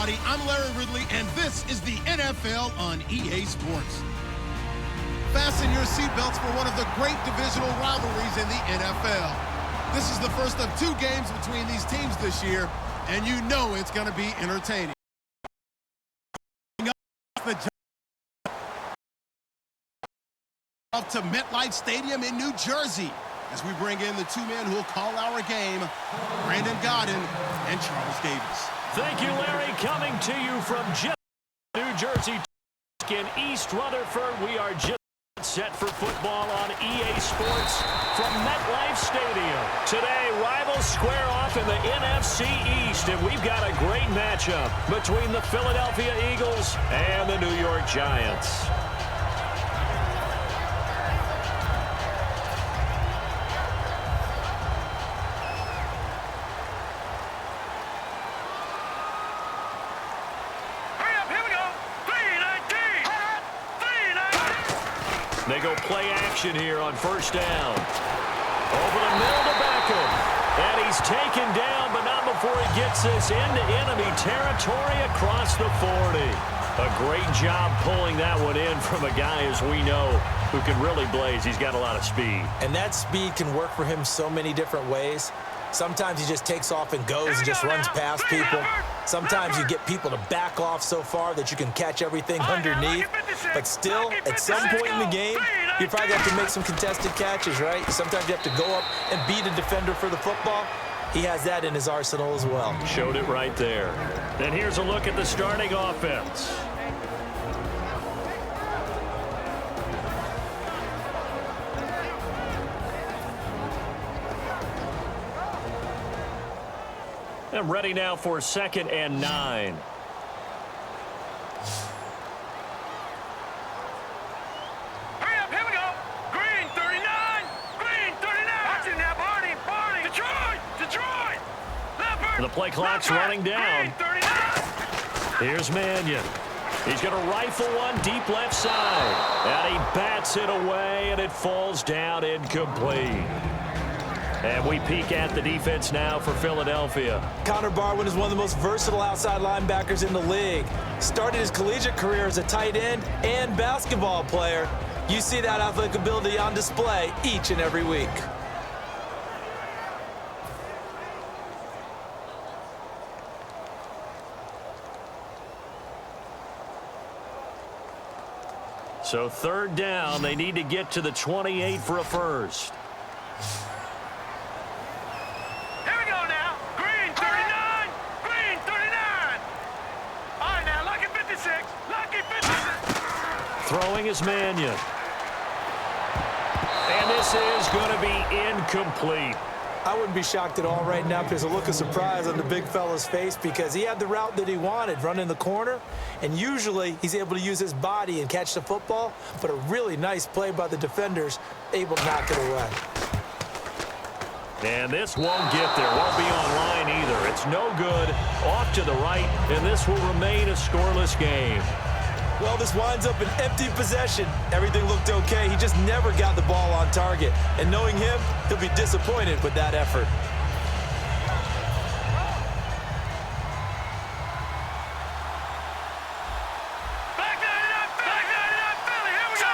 everybody. I'm Larry Ridley, and this is the NFL on EA Sports. Fasten your seatbelts for one of the great divisional rivalries in the NFL. This is the first of 2 games between these teams this year, and you know it's going to be entertaining. Off to MetLife Stadium in New Jersey as we bring in the 2 men who will call our game, Brandon Godden and Charles Davis. Thank you, Larry. Coming to you from New Jersey in East Rutherford. We are just set for football on EA Sports from MetLife Stadium. Today, rivals square off in the NFC East, and we've got a great matchup between the Philadelphia Eagles and the New York Giants. They go play action here on first down. Over the middle to Beckham. And he's taken down, but not before he gets this into enemy territory across the 40. A great job pulling that one in from a guy, as we know, who can really blaze. He's got a lot of speed. And that speed can work for him so many different ways. Sometimes he just takes off and goes and just runs past people. Sometimes you get people to back off so far that you can catch everything underneath. But still, at some point in the game, you probably have to make some contested catches, right? Sometimes you have to go up and beat a defender for the football. He has that in his arsenal as well. Showed it right there. And here's a look at the starting offense. And ready now for 2nd and 9. Hurry up, here we go. Green 39. Green 39. Watching that, Barney. Detroit. Leopard. The play clock's running down. Green 39. Here's Mannion. He's going to rifle one deep left side. And he bats it away, and it falls down incomplete. And we peek at the defense now for Philadelphia. Connor Barwin is one of the most versatile outside linebackers in the league. Started his collegiate career as a tight end and basketball player. You see that athletic ability on display each and every week. So 3rd down, they need to get to the 28 for a first. Throwing is Mannion. And this is going to be incomplete. I wouldn't be shocked at all right now because a look of surprise on the big fella's face because he had the route that he wanted, running the corner, and usually he's able to use his body and catch the football, but a really nice play by the defenders, able to knock it away. And this won't get there, won't be on line either. It's no good, off to the right, and this will remain a scoreless game. Well, this winds up an empty possession. Everything looked okay. He just never got the ball on target. And knowing him, he'll be disappointed with that effort. Back 99, Philly. Here we go.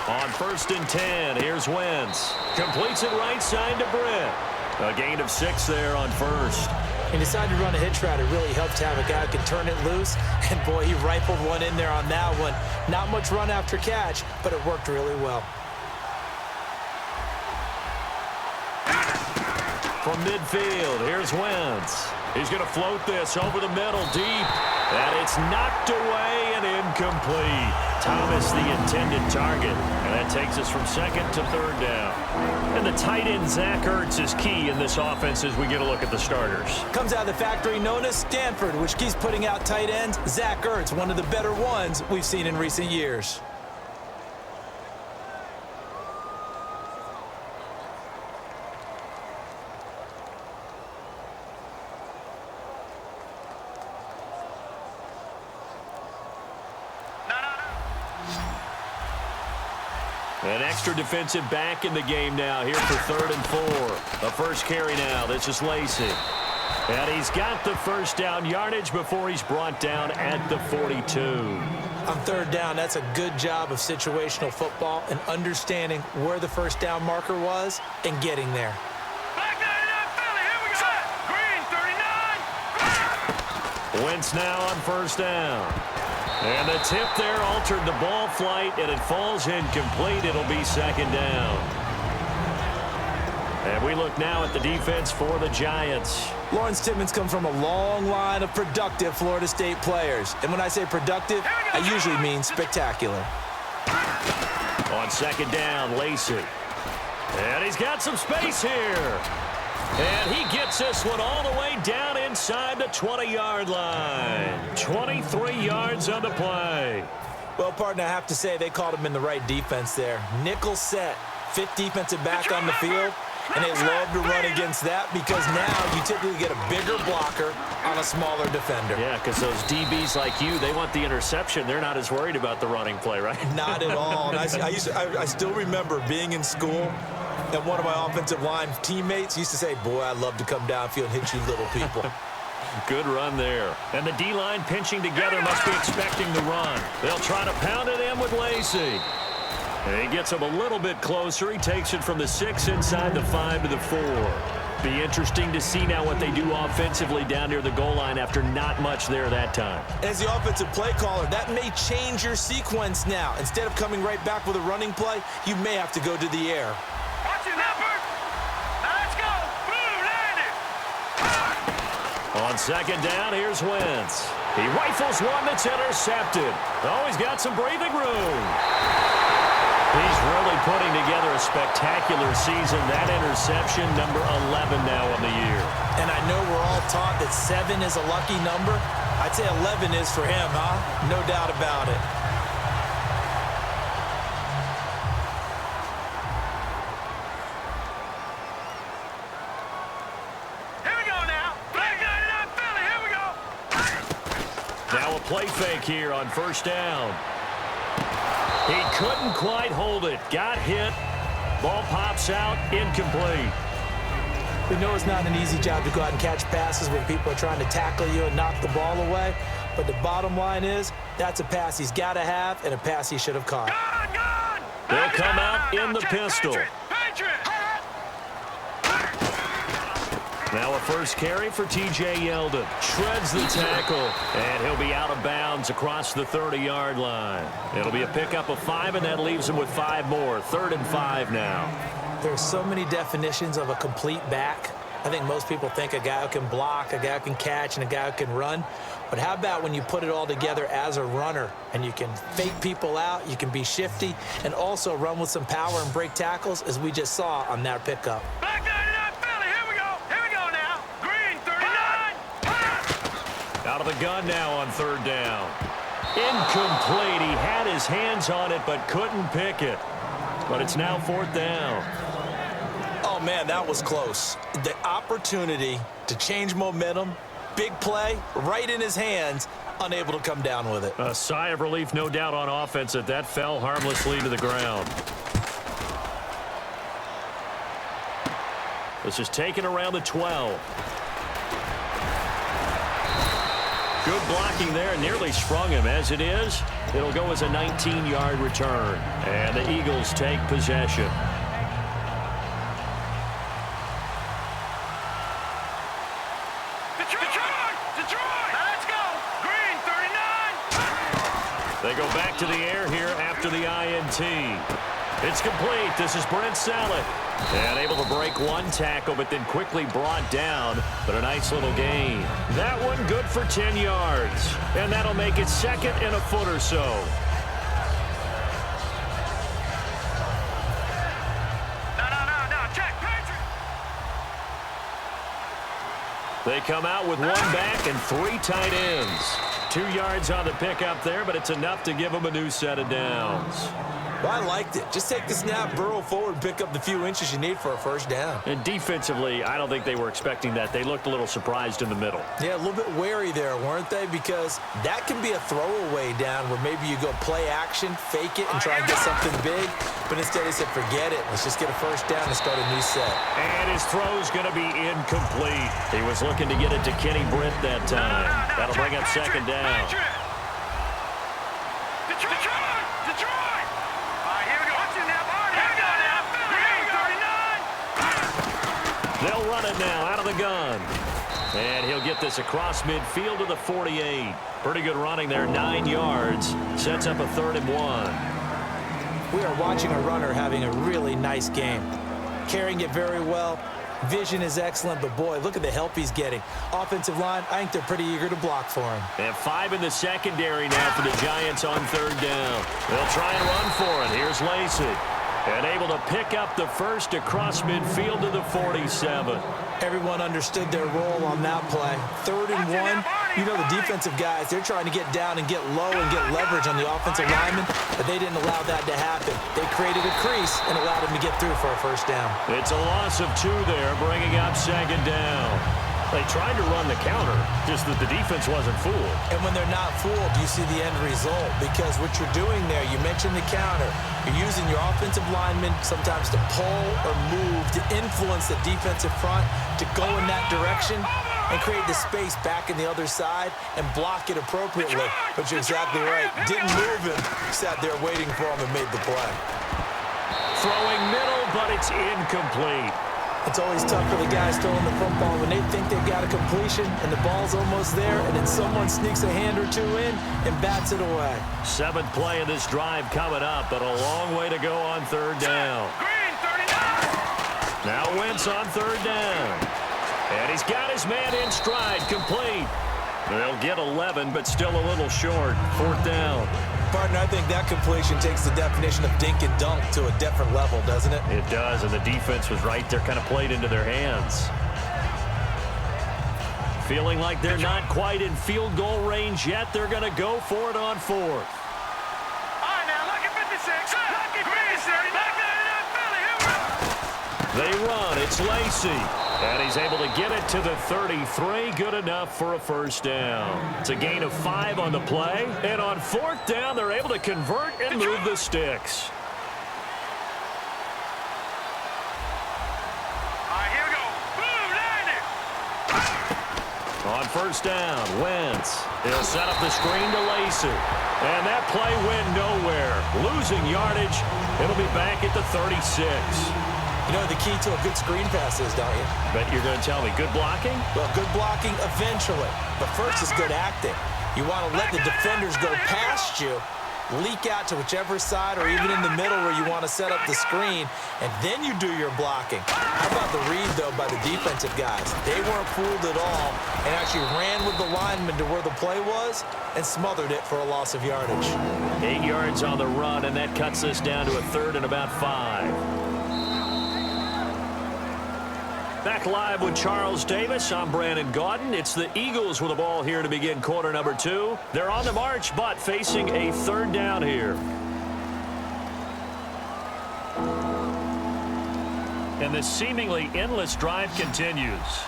3-19. On 1st and 10, here's Wentz. Completes it right side to Britt. A gain of 6 there on 1st. He decided to run a hitch route. It really helped to have a guy who can turn it loose. And, boy, he rifled one in there on that one. Not much run after catch, but it worked really well. From midfield, here's Wentz. He's going to float this over the middle deep. And it's knocked away and incomplete. Thomas, the intended target. And that takes us from 2nd to 3rd down. And the tight end, Zach Ertz, is key in this offense as we get a look at the starters. Comes out of the factory known as Stanford, which keeps putting out tight ends. Zach Ertz, one of the better ones we've seen in recent years. An extra defensive back in the game now here for 3rd and 4. A first carry now. This is Lacey. And he's got the first down yardage before he's brought down at the 42. On 3rd down, that's a good job of situational football and understanding where the first down marker was and getting there. Black 99 Philly, here we go. Set. Green 39. Wentz now on first down. And the tip there altered the ball flight, and it falls incomplete. It'll be 2nd down. And we look now at the defense for the Giants. Lawrence Timmons comes from a long line of productive Florida State players. And when I say productive, I usually mean spectacular. On 2nd down, Lacey. And he's got some space here. And he gets this one all the way down inside the 20-yard line. 23 yards on the play. Well, partner, I have to say they called him in the right defense there. Nickel set, 5th defensive back on the field. And they love to run against that because now you typically get a bigger blocker on a smaller defender. Yeah, because those DBs like you, they want the interception. They're not as worried about the running play, right? Not at all. And I still remember being in school, and one of my offensive line teammates used to say, boy, I'd love to come downfield and hit you little people. Good run there. And the D-line pinching together must be expecting the run. They'll try to pound it in with Lacey. And he gets him a little bit closer. He takes it from the 6 inside the 5 to the 4. Be interesting to see now what they do offensively down near the goal line after not much there that time. As the offensive play caller, that may change your sequence now. Instead of coming right back with a running play, you may have to go to the air. Watch it, Leopard. Now let's go. Boom, landed. On 2nd down, here's Wentz. He rifles one that's intercepted. Oh, he's got some breathing room. He's really putting together a spectacular season. That interception, number 11 now on the year. And I know we're all taught that 7 is a lucky number. I'd say 11 is for him, huh? No doubt about it. Here we go now. Black 99 Philly, here we go. Now a play fake here on first down. He couldn't quite hold it. Got hit. Ball pops out. Incomplete. We know it's not an easy job to go out and catch passes when people are trying to tackle you and knock the ball away. But the bottom line is, that's a pass he's got to have and a pass he should have caught. Gone. They'll come out in the pistol. Patriot. Now a first carry for T.J. Yeldon. Shreds the tackle, and he'll be out of bounds across the 30-yard line. It'll be a pickup of 5, and that leaves him with 5 more. 3rd and 5 now. There's so many definitions of a complete back. I think most people think a guy who can block, a guy who can catch, and a guy who can run. But how about when you put it all together as a runner, and you can fake people out, you can be shifty, and also run with some power and break tackles, as we just saw on that pickup. Black 99 Philly, here we go. Here we go now. Green 39. Out of the gun now on 3rd down. Incomplete. He had his hands on it, but couldn't pick it. But it's now 4th down. Oh, man, that was close. The opportunity to change momentum, big play, right in his hands, unable to come down with it. A sigh of relief, no doubt, on offense that fell harmlessly to the ground. This is taken around the 12. Good blocking there, nearly sprung him. As it is, it'll go as a 19-yard return. And the Eagles take possession. Detroit! Now let's go! Green 39! They go back to the air here after the INT. It's complete. This is Brent Saleh. And able to break one tackle, but then quickly brought down. But a nice little gain. That one good for 10 yards. And that'll make it 2nd and a foot or so. No, check, Patriot! They come out with 1 back and 3 tight ends. 2 yards on the pickup there, but it's enough to give them a new set of downs. Well, I liked it. Just take the snap, burrow forward, pick up the few inches you need for a first down. And defensively, I don't think they were expecting that. They looked a little surprised in the middle. Yeah, a little bit wary there, weren't they? Because that can be a throwaway down where maybe you go play action, fake it, and try and get something big. But instead they said, forget it. Let's just get a first down and start a new set. And his throw's going to be incomplete. He was looking to get it to Kenny Britt that time. That'll bring up second down. Detroit! Here we go. Watch it now, Barney. Here we go now. Green, 39. They'll run it now out of the gun. And he'll get this across midfield to the 48. Pretty good running there, 9 yards. Sets up a 3rd and 1. We are watching a runner having a really nice game. Carrying it very well. Vision is excellent, but boy, look at the help he's getting. Offensive line, I think they're pretty eager to block for him. And 5 in the secondary now for the Giants on 3rd down. They'll try and run for it. Here's Lacey. And able to pick up the first across midfield to the 47. Everyone understood their role on that play. 3rd and 1. You know the defensive guys, they're trying to get down and get low and get leverage on the offensive lineman, but they didn't allow that to happen. They created a crease and allowed him to get through for a first down. It's a loss of 2 there, bringing up 2nd down. They tried to run the counter, just that the defense wasn't fooled. And when they're not fooled, you see the end result. Because what you're doing there, you mentioned the counter. You're using your offensive linemen sometimes to pull or move, to influence the defensive front, to go in that direction and create the space back in the other side and block it appropriately. But you're exactly right. Didn't move him. Sat there waiting for him and made the play. Throwing middle, but it's incomplete. It's always tough for the guys throwing the football when they think they've got a completion and the ball's almost there, and then someone sneaks a hand or two in and bats it away. 7th play of this drive coming up, but a long way to go on 3rd down. Green, 39. Now Wentz on 3rd down. And he's got his man in stride, complete. They'll get 11, but still a little short. 4th down. Partner, I think that completion takes the definition of dink and dunk to a different level, doesn't it? It does, and the defense was right there, kind of played into their hands. Feeling like they're not quite in field goal range yet. They're going to go for it on 4th. All right, now, lucky 56. Lucky 56. They run. It's Lacey. And he's able to get it to the 33. Good enough for a first down. It's a gain of 5 on the play. And on 4th down, they're able to convert and move the sticks. All right, here we go. Boom, landed. On 1st down, Wentz. He'll set up the screen to Lacey. And that play went nowhere. Losing yardage. It'll be back at the 36. You know the key to a good screen pass is, don't you? Bet you're going to tell me good blocking? Well, good blocking eventually. But first is good acting. You want to let the defenders go past you, leak out to whichever side or even in the middle where you want to set up the screen, and then you do your blocking. How about the read, though, by the defensive guys? They weren't fooled at all and actually ran with the lineman to where the play was and smothered it for a loss of yardage. 8 yards on the run, and that cuts this down to a 3rd and about 5. Back live with Charles Davis. I'm Brandon Gaudin. It's the Eagles with the ball here to begin quarter number 2. They're on the march, but facing a 3rd down here. And the seemingly endless drive continues.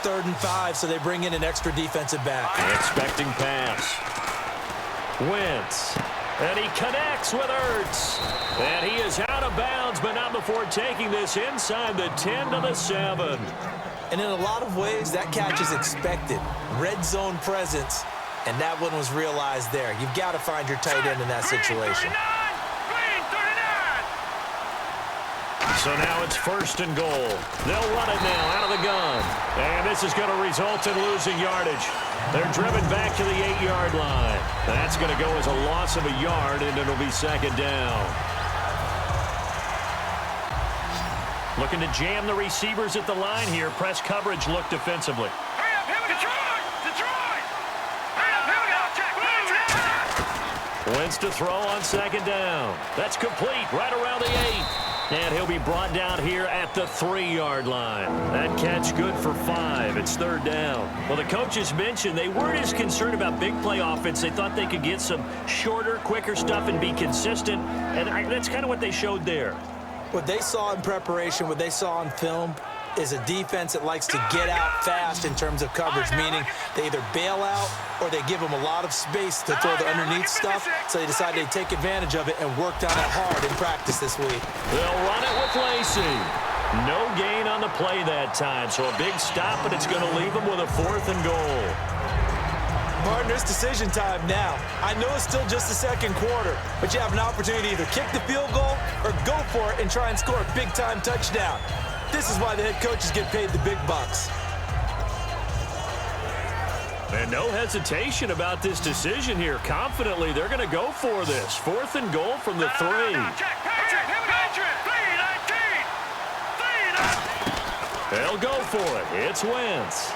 3rd and 5, so they bring in an extra defensive back. Expecting pass. Wentz. And he connects with Ertz. And he is out of bounds, but not before taking this inside the 10 to the 7. And in a lot of ways, that catch is expected. Red zone presence, and that one was realized there. You've got to find your tight end in that situation. So now it's 1st and goal. They'll run it now out of the gun. And this is going to result in losing yardage. They're driven back to the 8-yard line. That's going to go as a loss of a yard, and it'll be 2nd down. Looking to jam the receivers at the line here. Press coverage look defensively. Hurry up, here we go. Detroit! Hurry up, here we go. Check. Wentz to throw on 2nd down. That's complete right around the 8. And he'll be brought down here at the 3-yard line. That catch good for 5. It's 3rd down. Well, the coaches mentioned they weren't as concerned about big play offense. They thought they could get some shorter, quicker stuff and be consistent. And that's kind of what they showed there. What they saw in preparation, what they saw on film, is a defense that likes to get out fast in terms of coverage, meaning they either bail out or they give them a lot of space to throw the underneath stuff, so they decided to take advantage of it and worked on it hard in practice this week. They'll run it with Lacey. No gain on the play that time, so a big stop, but it's going to leave them with a 4th and goal. Martin, it's decision time now. I know it's still just the 2nd quarter, but you have an opportunity to either kick the field goal or go for it and try and score a big-time touchdown. This is why the head coaches get paid the big bucks. And no hesitation about this decision here. Confidently, they're going to go for this. 4th and goal from the 3. They'll go for it. It's Wentz.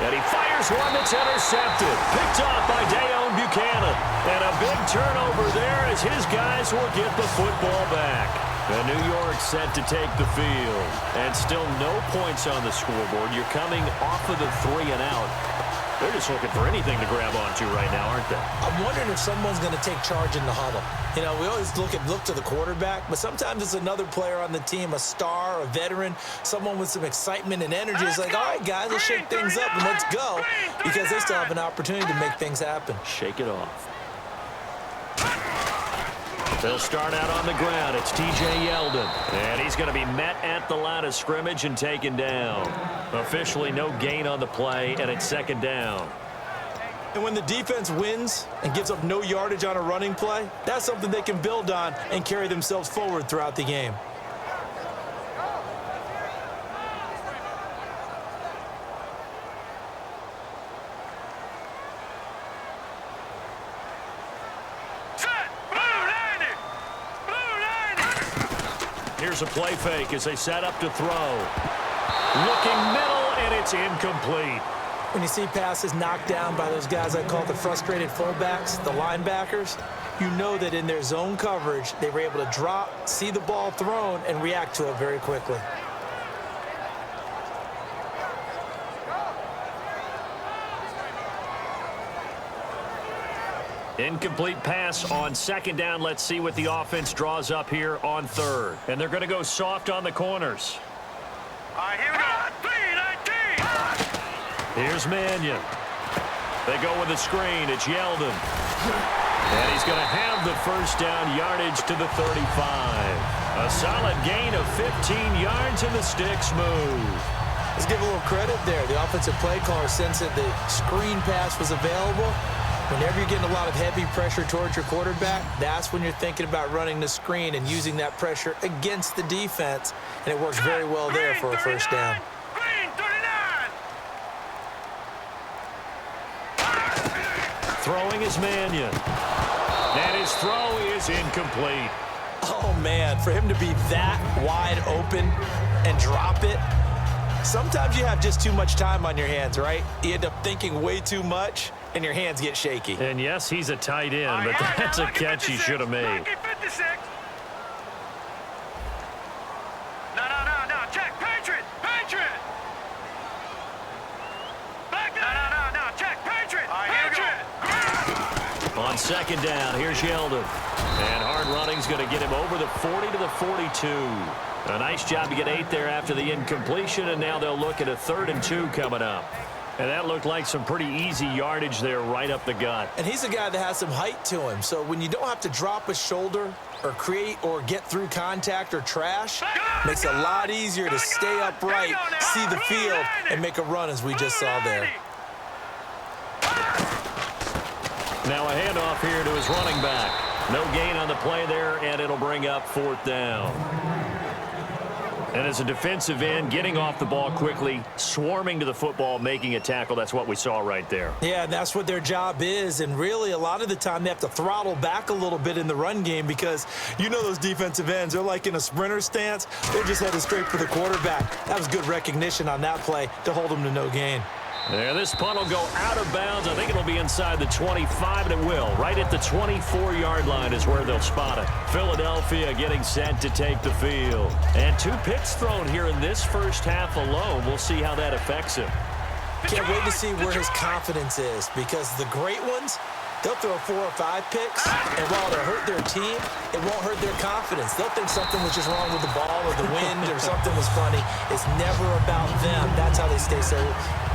And he fires one that's intercepted. Picked off by Dayon Buchanan. And a big turnover there as his guys will get the football back. The New York set to take the field. And still no points on the scoreboard. You're coming off of the 3 and out. They're just looking for anything to grab onto right now, aren't they? I'm wondering if someone's going to take charge in the huddle. You know, we always look to the quarterback, but sometimes it's another player on the team, a star, a veteran, someone with some excitement and energy. It's like, all right, guys, let's shake things up and let's go, because they still have an opportunity to make things happen. Shake it off. They'll start out on the ground. It's T.J. Yeldon. And he's going to be met at the line of scrimmage and taken down. Officially no gain on the play, and it's 2nd down. And when the defense wins and gives up no yardage on a running play, that's something they can build on and carry themselves forward throughout the game. Here's a play fake as they set up to throw. Looking middle, and it's incomplete. When you see passes knocked down by those guys I call the frustrated fullbacks, the linebackers, you know that in their zone coverage, they were able to drop, see the ball thrown, and react to it very quickly. Incomplete pass on 2nd down. Let's see what the offense draws up here on 3rd. And they're going to go soft on the corners. All right, here we go. 3-19. Here's Mannion. They go with the screen. It's Yeldon. And he's going to have the 1st down yardage to the 35. A solid gain of 15 yards, and the sticks move. Let's give a little credit there. The offensive play caller sensed that the screen pass was available. Whenever you're getting a lot of heavy pressure towards your quarterback, that's when you're thinking about running the screen and using that pressure against the defense. And it works very well there for a 1st down. Green 39. Throwing is Mannion. And his throw is incomplete. Oh, man, for him to be that wide open and drop it, sometimes you have just too much time on your hands, right? You end up thinking way too much, and your hands get shaky. And yes, he's a tight end, but that's a catch he should have made. No, check, Patriot. No, check, Patriot. On 2nd down, here's Yeldon. And hard running's going to get him over the 40 to the 42. A nice job to get 8 there after the incompletion, and now they'll look at a 3rd and 2 coming up. And that looked like some pretty easy yardage there right up the gut. And he's a guy that has some height to him. So when you don't have to drop a shoulder or create or get through contact or trash, makes it a lot easier to stay upright, see the field, and make a run as we just saw there. Now a handoff here to his running back. No gain on the play there, and it'll bring up 4th down. And as a defensive end, getting off the ball quickly, swarming to the football, making a tackle, that's what we saw right there. Yeah, that's what their job is. And really, a lot of the time, they have to throttle back a little bit in the run game because you know those defensive ends, they're like in a sprinter stance. They're just headed straight for the quarterback. That was good recognition on that play to hold them to no gain. And this punt will go out of bounds. I think it'll be inside the 25, and it will. Right at the 24-yard line is where they'll spot it. Philadelphia getting set to take the field. And 2 picks thrown here in this first half alone. We'll see how that affects him. Can't wait to see where his confidence is, because the great ones, they'll throw 4 or 5 picks, and while it'll hurt their team, it won't hurt their confidence. They'll think something was just wrong with the ball or the wind or something was funny. It's never about them. That's how they stay so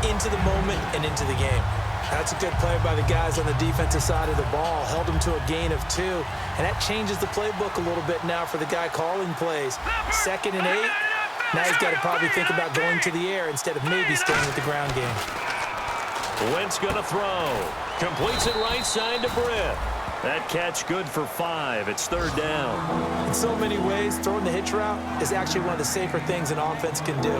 into the moment and into the game. That's a good play by the guys on the defensive side of the ball. Held them to a gain of 2, and that changes the playbook a little bit now for the guy calling plays. 2nd and 8. Now he's got to probably think about going to the air instead of maybe staying with the ground game. Wentz going to throw. Completes it right side to Britt. That catch good for 5. It's 3rd down. In so many ways, throwing the hitch route is actually one of the safer things an offense can do.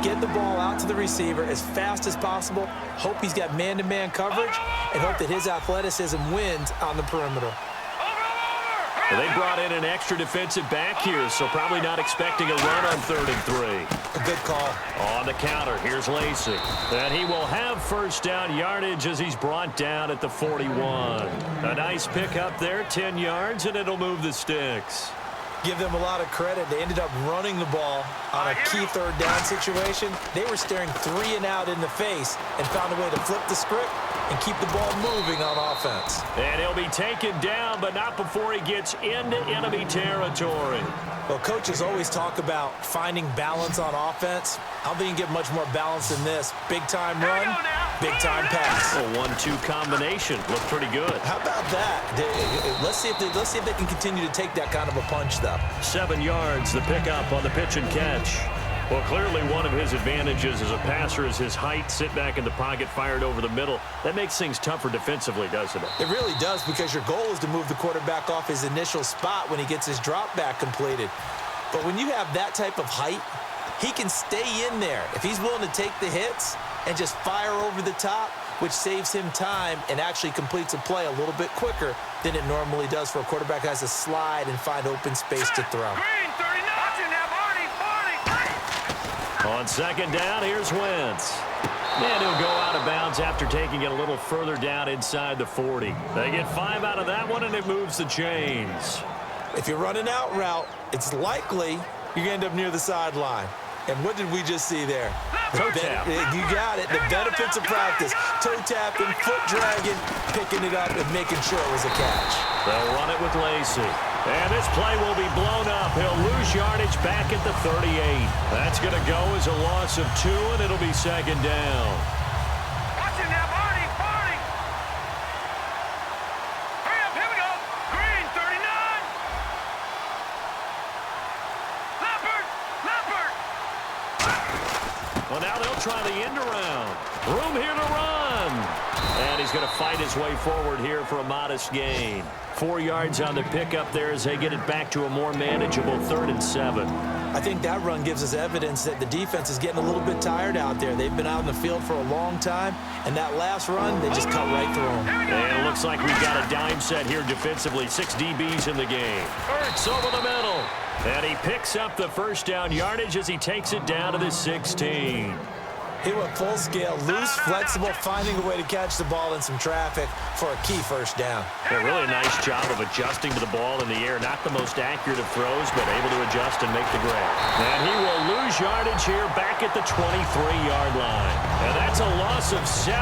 Get the ball out to the receiver as fast as possible, hope he's got man-to-man coverage, and hope that his athleticism wins on the perimeter. Well, they brought in an extra defensive back here, so probably not expecting a run on 3rd and 3. A good call. On the counter, here's Lacy. And he will have first down yardage as he's brought down at the 41. A nice pick up there, 10 yards, and it'll move the sticks. Give them a lot of credit. They ended up running the ball on a key 3rd down situation. They were staring 3 and out in the face and found a way to flip the script and keep the ball moving on offense. And he'll be taken down, but not before he gets into enemy territory. Well, coaches always talk about finding balance on offense. I don't think you can get much more balance than this. Big-time run, big-time pass. A 1-2 combination. Looked pretty good. How about that? Let's see if they can continue to take that kind of a punch, though. 7 yards, the pickup on the pitch and catch. Well, clearly one of his advantages as a passer is his height. Sit back in the pocket, fired over the middle. That makes things tougher defensively, doesn't it? It really does, because your goal is to move the quarterback off his initial spot when he gets his drop back completed. But when you have that type of height, he can stay in there if he's willing to take the hits and just fire over the top, which saves him time and actually completes a play a little bit quicker than it normally does for a quarterback who has to slide and find open space to throw. Green 39. Watching now, Barney. On 2nd down, here's Wentz. And he'll go out of bounds after taking it a little further down inside the 40. They get 5 out of that one, and it moves the chains. If you run an out route, it's likely you're going to end up near the sideline. And what did we just see there? Toe tap. You got it. The benefits of practice. Toe tapping, foot dragging, picking it up, and making sure it was a catch. They'll run it with Lacy. And this play will be blown up. He'll lose yardage back at the 38. That's going to go as a loss of 2, and it'll be 2nd down. Watching now, Barney. Hurry up, here we go. Green 39. Leopard. Well, now they'll try the end around. Room here to run. And he's going to fight his way forward here for a modest gain. 4 yards on the pickup there as they get it back to a more manageable 3rd and 7. I think that run gives us evidence that the defense is getting a little bit tired out there. They've been out in the field for a long time, and that last run, they just cut right through them. And it looks like we've got a dime set here defensively. 6 DBs in the game. Ertz over the middle. And he picks up the first down yardage as he takes it down to the 16. He went full scale, loose, flexible, finding a way to catch the ball in some traffic for a key first down. Yeah, really a nice job of adjusting to the ball in the air. Not the most accurate of throws, but able to adjust and make the grab. And he will lose yardage here back at the 23-yard line. And that's a loss of 7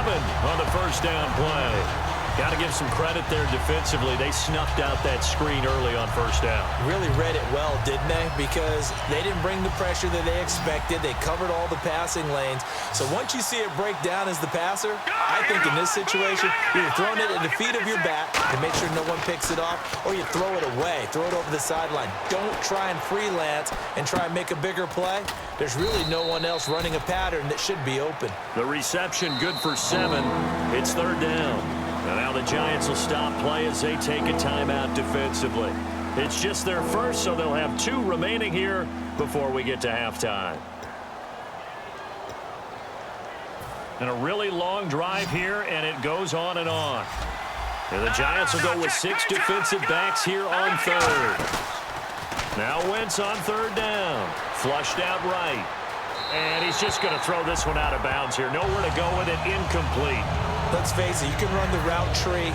on the first down play. Got to give some credit there defensively. They snuffed out that screen early on first down. Really read it well, didn't they? Because they didn't bring the pressure that they expected. They covered all the passing lanes. So once you see it break down as the passer, I think in this situation, you're throwing it at the feet of your back to make sure no one picks it off, or you throw it away, throw it over the sideline. Don't try and freelance and try and make a bigger play. There's really no one else running a pattern that should be open. The reception good for 7. It's 3rd down. And now the Giants will stop play as they take a timeout defensively. It's just their first, so they'll have 2 remaining here before we get to halftime. And a really long drive here, and it goes on and on. And the Giants will go with 6 defensive backs here on 3rd. Now Wentz on 3rd down. Flushed out right. And he's just going to throw this one out of bounds here. Nowhere to go with it. Incomplete. Let's face it, you can run the route tree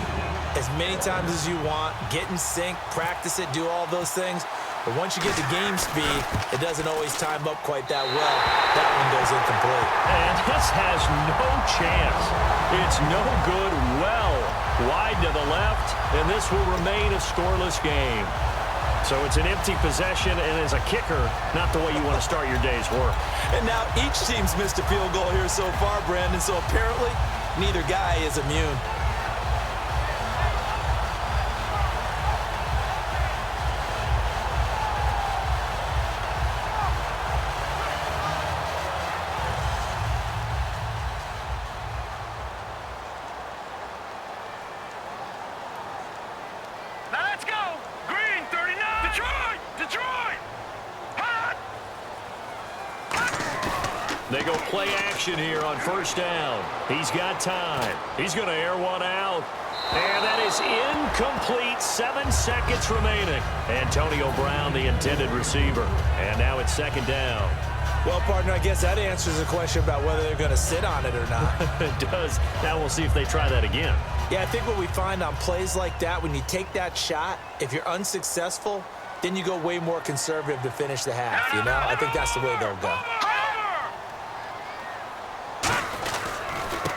as many times as you want, get in sync, practice it, do all those things. But once you get to game speed, it doesn't always time up quite that well. That one goes incomplete. And this has no chance. It's no good, well wide to the left, and this will remain a scoreless game. So it's an empty possession, and as a kicker, not the way you want to start your day's work. And now each team's missed a field goal here so far, Brandon, so apparently neither guy is immune. They go play action here on first down. He's got time. He's going to air one out. And that is incomplete. 7 seconds remaining. Antonio Brown, the intended receiver. And now it's second down. Well, partner, I guess that answers the question about whether they're going to sit on it or not. It does. Now we'll see if they try that again. Yeah, I think what we find on plays like that, when you take that shot, if you're unsuccessful, then you go way more conservative to finish the half, you know? I think that's the way they'll go.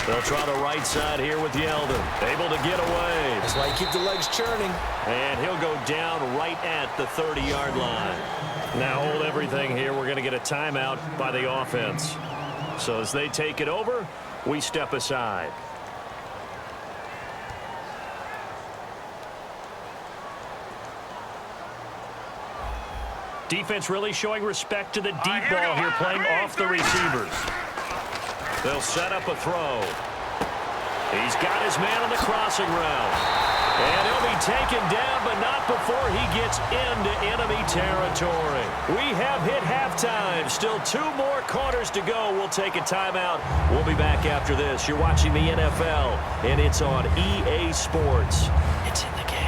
They'll try the right side here with Yeldon. Able to get away. That's why you keep the legs churning. And he'll go down right at the 30-yard line. Now hold everything here. We're going to get a timeout by the offense. So as they take it over, we step aside. Defense really showing respect to the deep ball here, playing off the receivers. They'll set up a throw. He's got his man on the crossing route. And he'll be taken down, but not before he gets into enemy territory. We have hit halftime. Still 2 more quarters to go. We'll take a timeout. We'll be back after this. You're watching the NFL, and it's on EA Sports. It's in the game.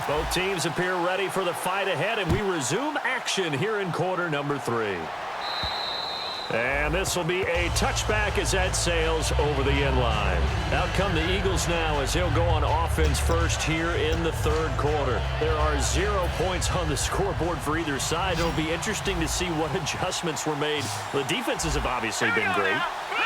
Both teams appear ready for the fight ahead, and we resume action here in quarter number 3. And this will be a touchback as that sails over the end line. Out come the Eagles now as he'll go on offense first here in the third quarter. There are 0 points on the scoreboard for either side. It'll be interesting to see what adjustments were made. The defenses have obviously been great.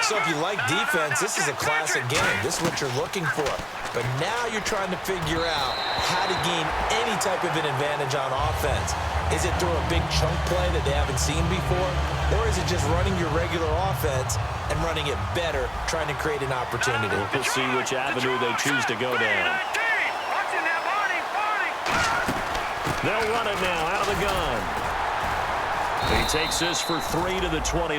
So if you like defense, this is a classic game. This is what you're looking for. But now you're trying to figure out how to gain any type of an advantage on offense. Is it through a big chunk play that they haven't seen before? Or is it just running your regular offense and running it better, trying to create an opportunity? We'll see which avenue they choose to go down. They'll run it now out of the gun. He takes this for 3 to the 29.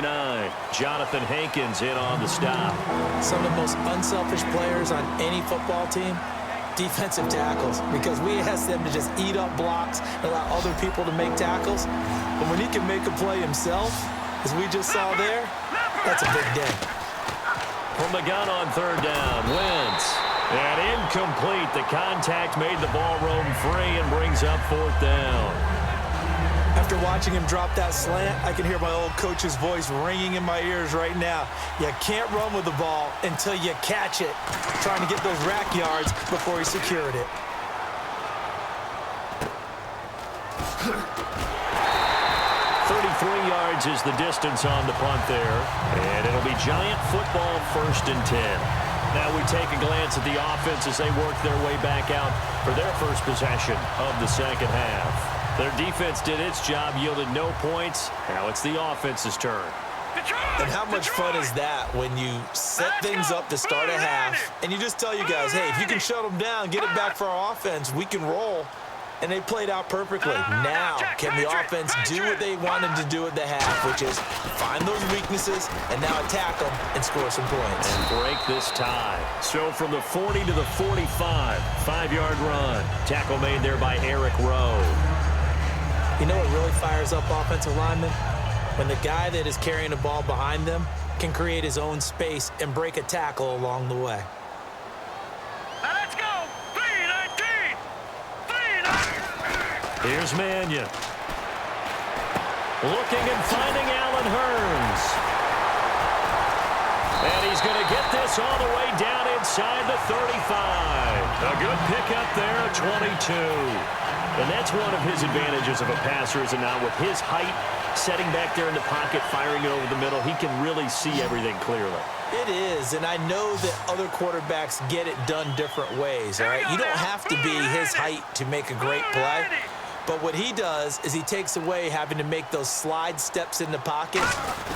Jonathan Hankins in on the stop. Some of the most unselfish players on any football team, defensive tackles, because we ask them to just eat up blocks and allow other people to make tackles. But when he can make a play himself, as we just saw there, that's a big day. From the gun on third down, Wentz. And incomplete. The contact made the ball roam free and brings up fourth down. After watching him drop that slant, I can hear my old coach's voice ringing in my ears right now. You can't run with the ball until you catch it. Trying to get those rack yards before he secured it. Yards is the distance on the punt there. And it'll be Giant football, 1st and 10. Now we take a glance at the offense as they work their way back out for their first possession of the second half. Their defense did its job, yielded no points. Now it's the offense's turn. And how much fun is that when you set things up to start a half and you just tell you guys, hey, if you can shut them down, get it back for our offense, we can roll. And they played out perfectly. Now, can the offense do what they wanted to do at the half, which is find those weaknesses and now attack them and score some points. And break this tie. So from the 40 to the 45, 5-yard run. Tackle made there by Eric Rowe. You know what really fires up offensive linemen? When the guy that is carrying the ball behind them can create his own space and break a tackle along the way. Let's go. 3 and Here's Mannion. Looking and finding Allen Hurns. And he's going to get this all the way down inside the 35. A good pickup there, 22. And that's one of his advantages of a passer, is it not? With his height, setting back there in the pocket, firing it over the middle, he can really see everything clearly. It is, and I know that other quarterbacks get it done different ways, all right? You don't have to be his height to make a great play. But what he does is he takes away having to make those slide steps in the pocket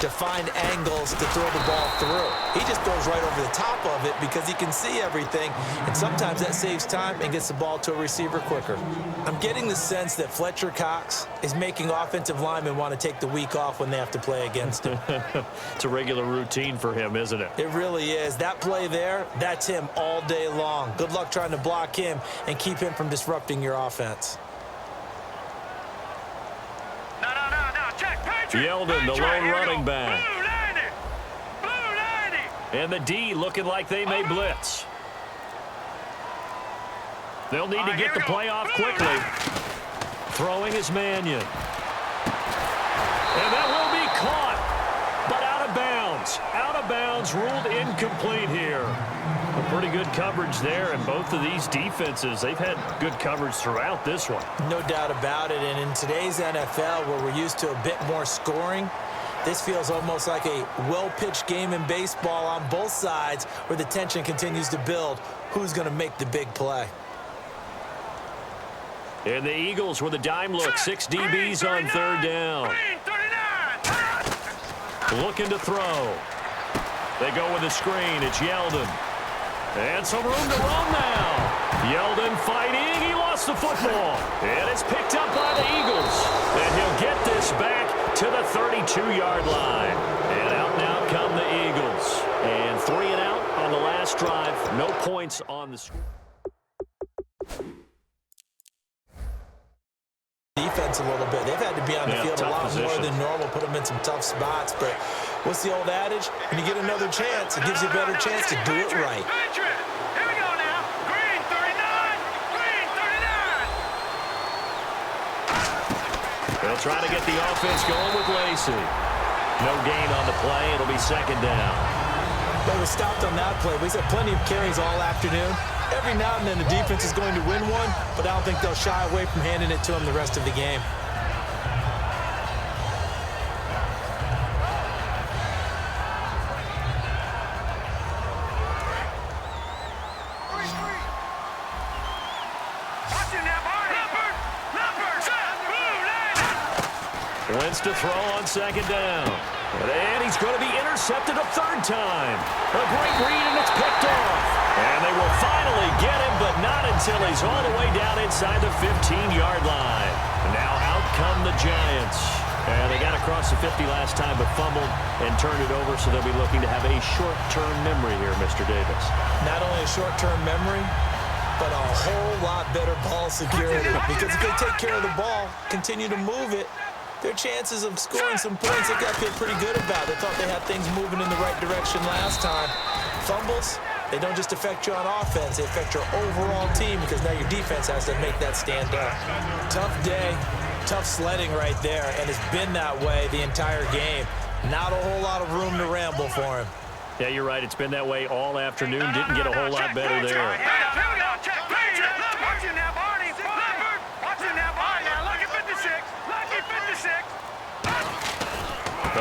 to find angles to throw the ball through. He just throws right over the top of it because he can see everything, and sometimes that saves time and gets the ball to a receiver quicker. I'm getting the sense that Fletcher Cox is making offensive linemen want to take the week off when they have to play against him. It's a regular routine for him, isn't it? It really is. That play there, that's him all day long. Good luck trying to block him and keep him from disrupting your offense. Yeldon, the lone running back. And the D looking like they may blitz. They'll need to get the play off quickly. Throwing is Mannion. And that will be caught, but out of bounds. Out of bounds, ruled incomplete here. A pretty good coverage there, and both of these defenses, they've had good coverage throughout this one. No doubt about it, and in today's NFL, where we're used to a bit more scoring, this feels almost like a well-pitched game in baseball on both sides where the tension continues to build. Who's going to make the big play? And the Eagles with a dime look, 6 DBs on third down. Looking to throw. They go with a screen. It's Yeldon. And some room to run now. Yeldon fighting. He lost the football. And it's picked up by the Eagles. And he'll get this back to the 32-yard line. And out now come the Eagles. And 3 and out on the last drive. No points on the score. Defense a little bit. They've had to be on the field a lot more than normal, put them in some tough spots. But what's the old adage? When you get another chance, it gives you a better chance to do it right. Here we go now. Green 39. Green 39. They'll try to get the offense going with Lacey. No gain on the play. It'll be second down. They were stopped on that play. We've had plenty of carries all afternoon. Every now and then the defense is going to win one, but I don't think they'll shy away from handing it to them the rest of the game. Wentz to throw on second down. And he's going to be intercepted a third time. A great read, and it's picked off. And they will finally get him, but not until he's all the way down inside the 15-yard line. Now out come the Giants. And they got across the 50 last time, but fumbled and turned it over, so they'll be looking to have a short-term memory here, Mr. Davis. Not only a short-term memory, but a whole lot better ball security. Because if they take care of the ball, continue to move it, their chances of scoring some points, they got to feel pretty good about. They thought they had things moving in the right direction last time. Fumbles, they don't just affect you on offense, they affect your overall team because now your defense has to make that stand up. Tough day, tough sledding right there, and it's been that way the entire game. Not a whole lot of room to ramble for him. Yeah, you're right. It's been that way all afternoon. Didn't get a whole lot better there.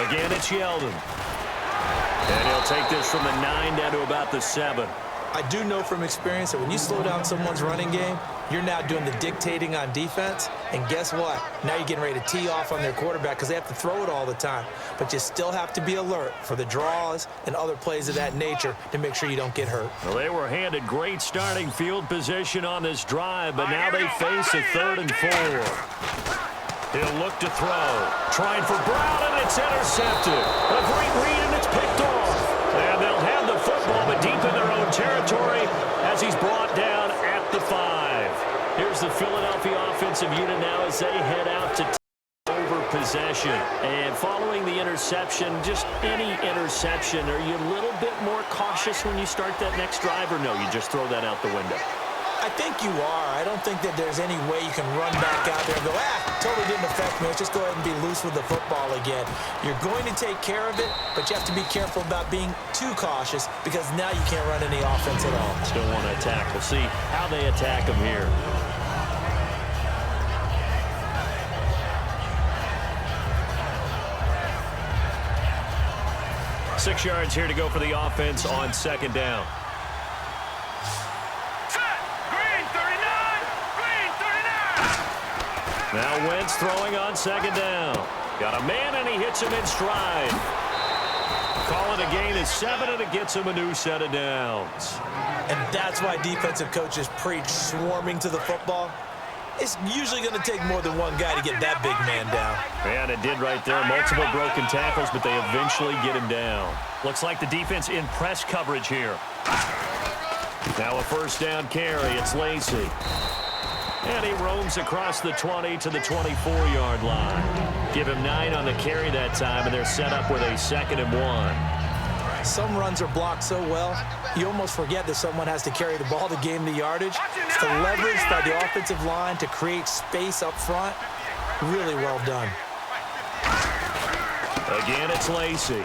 Again, it's Yeldon. And he'll take this from the 9 down to about the 7. I do know from experience that when you slow down someone's running game, you're now doing the dictating on defense. And guess what? Now you're getting ready to tee off on their quarterback because they have to throw it all the time. But you still have to be alert for the draws and other plays of that nature to make sure you don't get hurt. Well, they were handed great starting field position on this drive, but now they face a 3rd and 4. He'll look to throw. Trying for Brown, and it's intercepted. A great read, and it's picked off. And they'll have the football, but deep in their own territory as he's brought down at the 5. Here's the Philadelphia offensive unit now as they head out to over possession. And following the interception, just any interception, are you a little bit more cautious when you start that next drive, or no, you just throw that out the window? I think you are. I don't think that there's any way you can run back out there and go, totally didn't affect me. Let's just go ahead and be loose with the football again. You're going to take care of it, but you have to be careful about being too cautious because now you can't run any offense at all. Still want to attack. We'll see how they attack him here. 6 yards here to go for the offense on second down. Green 39! Green 39! Now Wentz throwing on second down. Got a man, and he hits him in stride. Call it a gain of 7, and it gets him a new set of downs. And that's why defensive coaches preach swarming to the football. It's usually going to take more than one guy to get that big man down. And it did right there. Multiple broken tackles, but they eventually get him down. Looks like the defense in press coverage here. Now a first down carry. It's Lacy. And he roams across the 20 to the 24-yard line. Give him 9 on the carry that time, and they're set up with a 2nd and 1. Some runs are blocked so well, you almost forget that someone has to carry the ball to gain the yardage. The leverage by the offensive line to create space up front, really well done. Again, it's Lacy.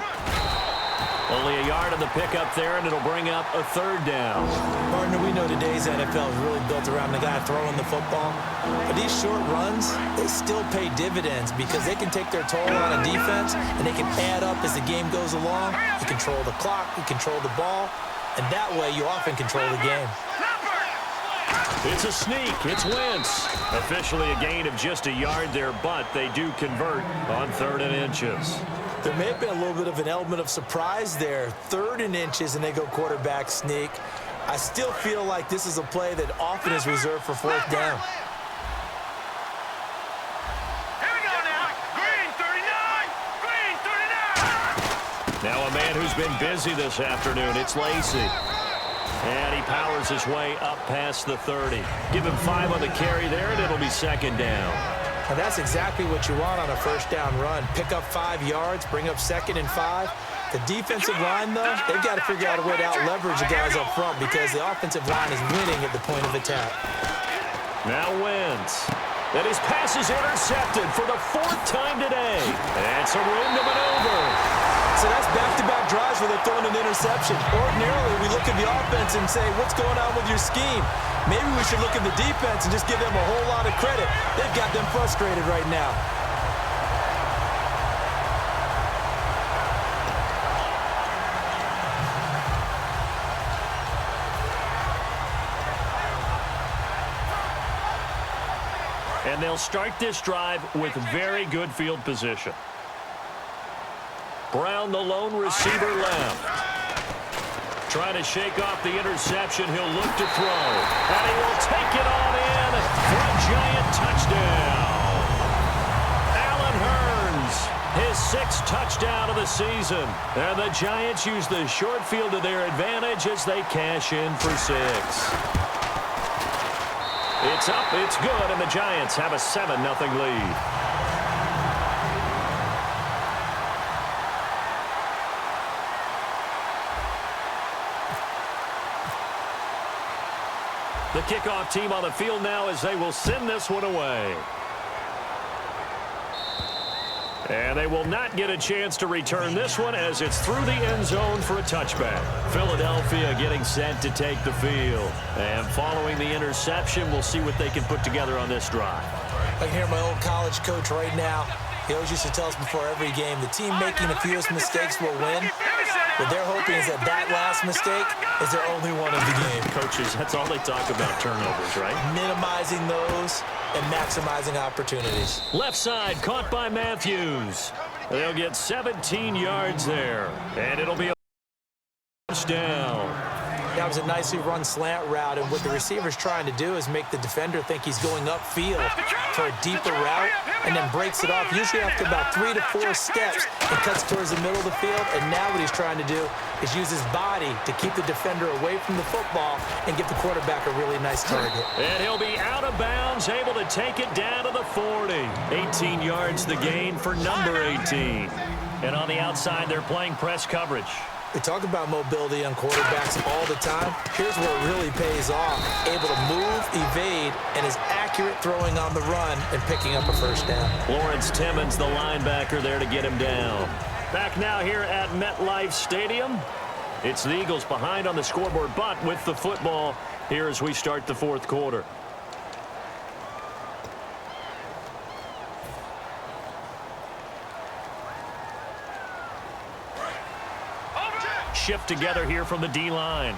Only a yard on the pickup there, and it'll bring up a 3rd down. Partner, we know today's NFL is really built around the guy throwing the football. But these short runs, they still pay dividends because they can take their toll on a defense, and they can add up as the game goes along. You control the clock, you control the ball, and that way you often control the game. It's a sneak. It's Wentz. Officially a gain of just a yard there, but they do convert on 3rd and inches. There may have been a little bit of an element of surprise there. 3rd and inches, and they go quarterback sneak. I still feel like this is a play that often is reserved for 4th down. Here we go now. Green 39! Green 39! Now a man who's been busy this afternoon. It's Lacy. And he powers his way up past the 30. Give him 5 on the carry there, and it'll be 2nd down. Now that's exactly what you want on a 1st down run. Pick up 5 yards, bring up 2nd and 5. The defensive line, though, they've got to figure out a way to out-leverage the guys up front because the offensive line is winning at the point of attack. Now Wentz. And his pass is intercepted for the 4th time today. And some room to maneuver. So that's back-to-back drives where they're throwing an interception. Ordinarily, we look at the offense and say, what's going on with your scheme? Maybe we should look at the defense and just give them a whole lot of credit. They've got them frustrated right now. And they'll start this drive with very good field position. Brown, the lone receiver, left. Trying to shake off the interception. He'll look to throw. And he will take it on in for a giant touchdown. Allen Hurns, his 6th touchdown of the season. And the Giants use the short field to their advantage as they cash in for 6. It's up, it's good, and the Giants have a 7-0 lead. The kickoff team on the field now as they will send this one away. And they will not get a chance to return this one as it's through the end zone for a touchback. Philadelphia getting set to take the field. And following the interception, we'll see what they can put together on this drive. I can hear my old college coach right now. He always used to tell us before every game, the team making the fewest mistakes will win. What they're hoping is that last mistake is their only one of the game. Coaches, that's all they talk about, turnovers, right? Minimizing those and maximizing opportunities. Left side, caught by Matthews. They'll get 17 yards there, and it'll be a touchdown. That was a nicely run slant route, and what the receiver's trying to do is make the defender think he's going upfield for a deeper route, and then breaks it off, usually after about 3 to 4 steps, and cuts towards the middle of the field. And now what he's trying to do is use his body to keep the defender away from the football and give the quarterback a really nice target. And he'll be out of bounds, able to take it down to the 40. 18 yards the gain for number 18. And on the outside, they're playing press coverage. We talk about mobility on quarterbacks all the time. Here's where it really pays off. Able to move, evade, and is accurate throwing on the run and picking up a first down. Lawrence Timmons, the linebacker, there to get him down. Back now here at MetLife Stadium. It's the Eagles behind on the scoreboard, but with the football here as we start the fourth quarter. Shift together here from the D-line.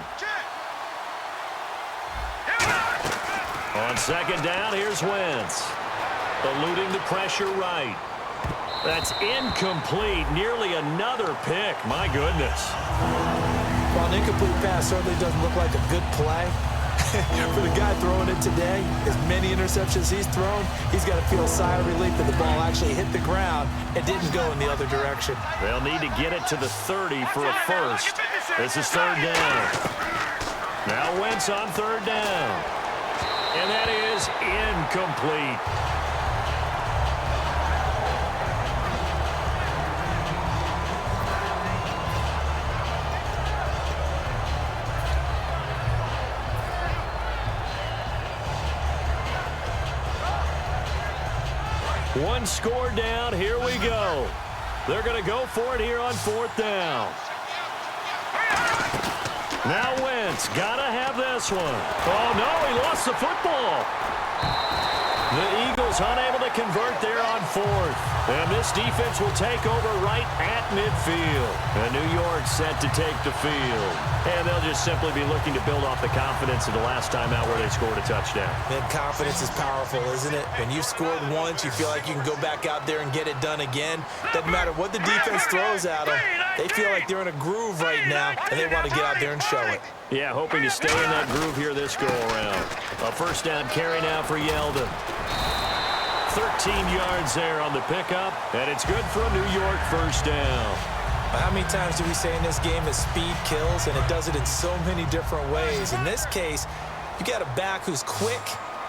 On second down, here's Wentz. Eluding the pressure right. That's incomplete. Nearly another pick. My goodness. While an incomplete pass certainly doesn't look like a good play, for the guy throwing it today, as many interceptions he's thrown, he's got to feel a sigh of relief that the ball actually hit the ground and didn't go in the other direction. They'll need to get it to the 30 for a first. This is third down. Now Wentz on third down. And that is incomplete. One score down. Here we go. They're going to go for it here on fourth down. Now Wentz. Got to have this one. Oh, no. He lost the football. The Eagles unable to convert there on fourth. And this defense will take over right at midfield. And New York set to take the field. And they'll just simply be looking to build off the confidence of the last time out where they scored a touchdown. Man, confidence is powerful, isn't it? When you've scored once, you feel like you can go back out there and get it done again. Doesn't matter what the defense throws at them. They feel like they're in a groove right now, and they want to get out there and show it. Yeah, hoping to stay in that groove here this go-around. A first down carry now for Yeldon. 13 yards there on the pickup, and it's good for a New York first down. How many times do we say in this game that speed kills, and it does it in so many different ways? In this case, you got a back who's quick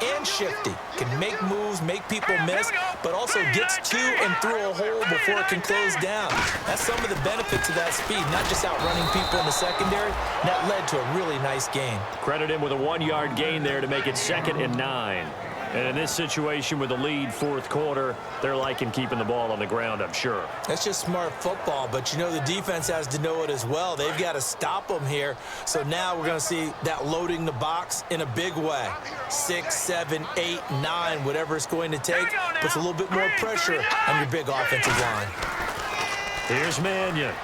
and shifty, can make moves, make people miss, but also gets to and through a hole before it can close down. That's some of the benefits of that speed, not just outrunning people in the secondary. That led to a really nice gain. Credit him with a 1-yard gain there to make it 2nd and 9. And in this situation with a lead fourth quarter, they're liking keeping the ball on the ground, I'm sure. That's just smart football, but you know the defense has to know it as well. They've got to stop them here. So now we're going to see that loading the box in a big way. 6, 7, 8, 9, whatever it's going to take, puts a little bit more pressure on your big offensive line. Here's Mannion.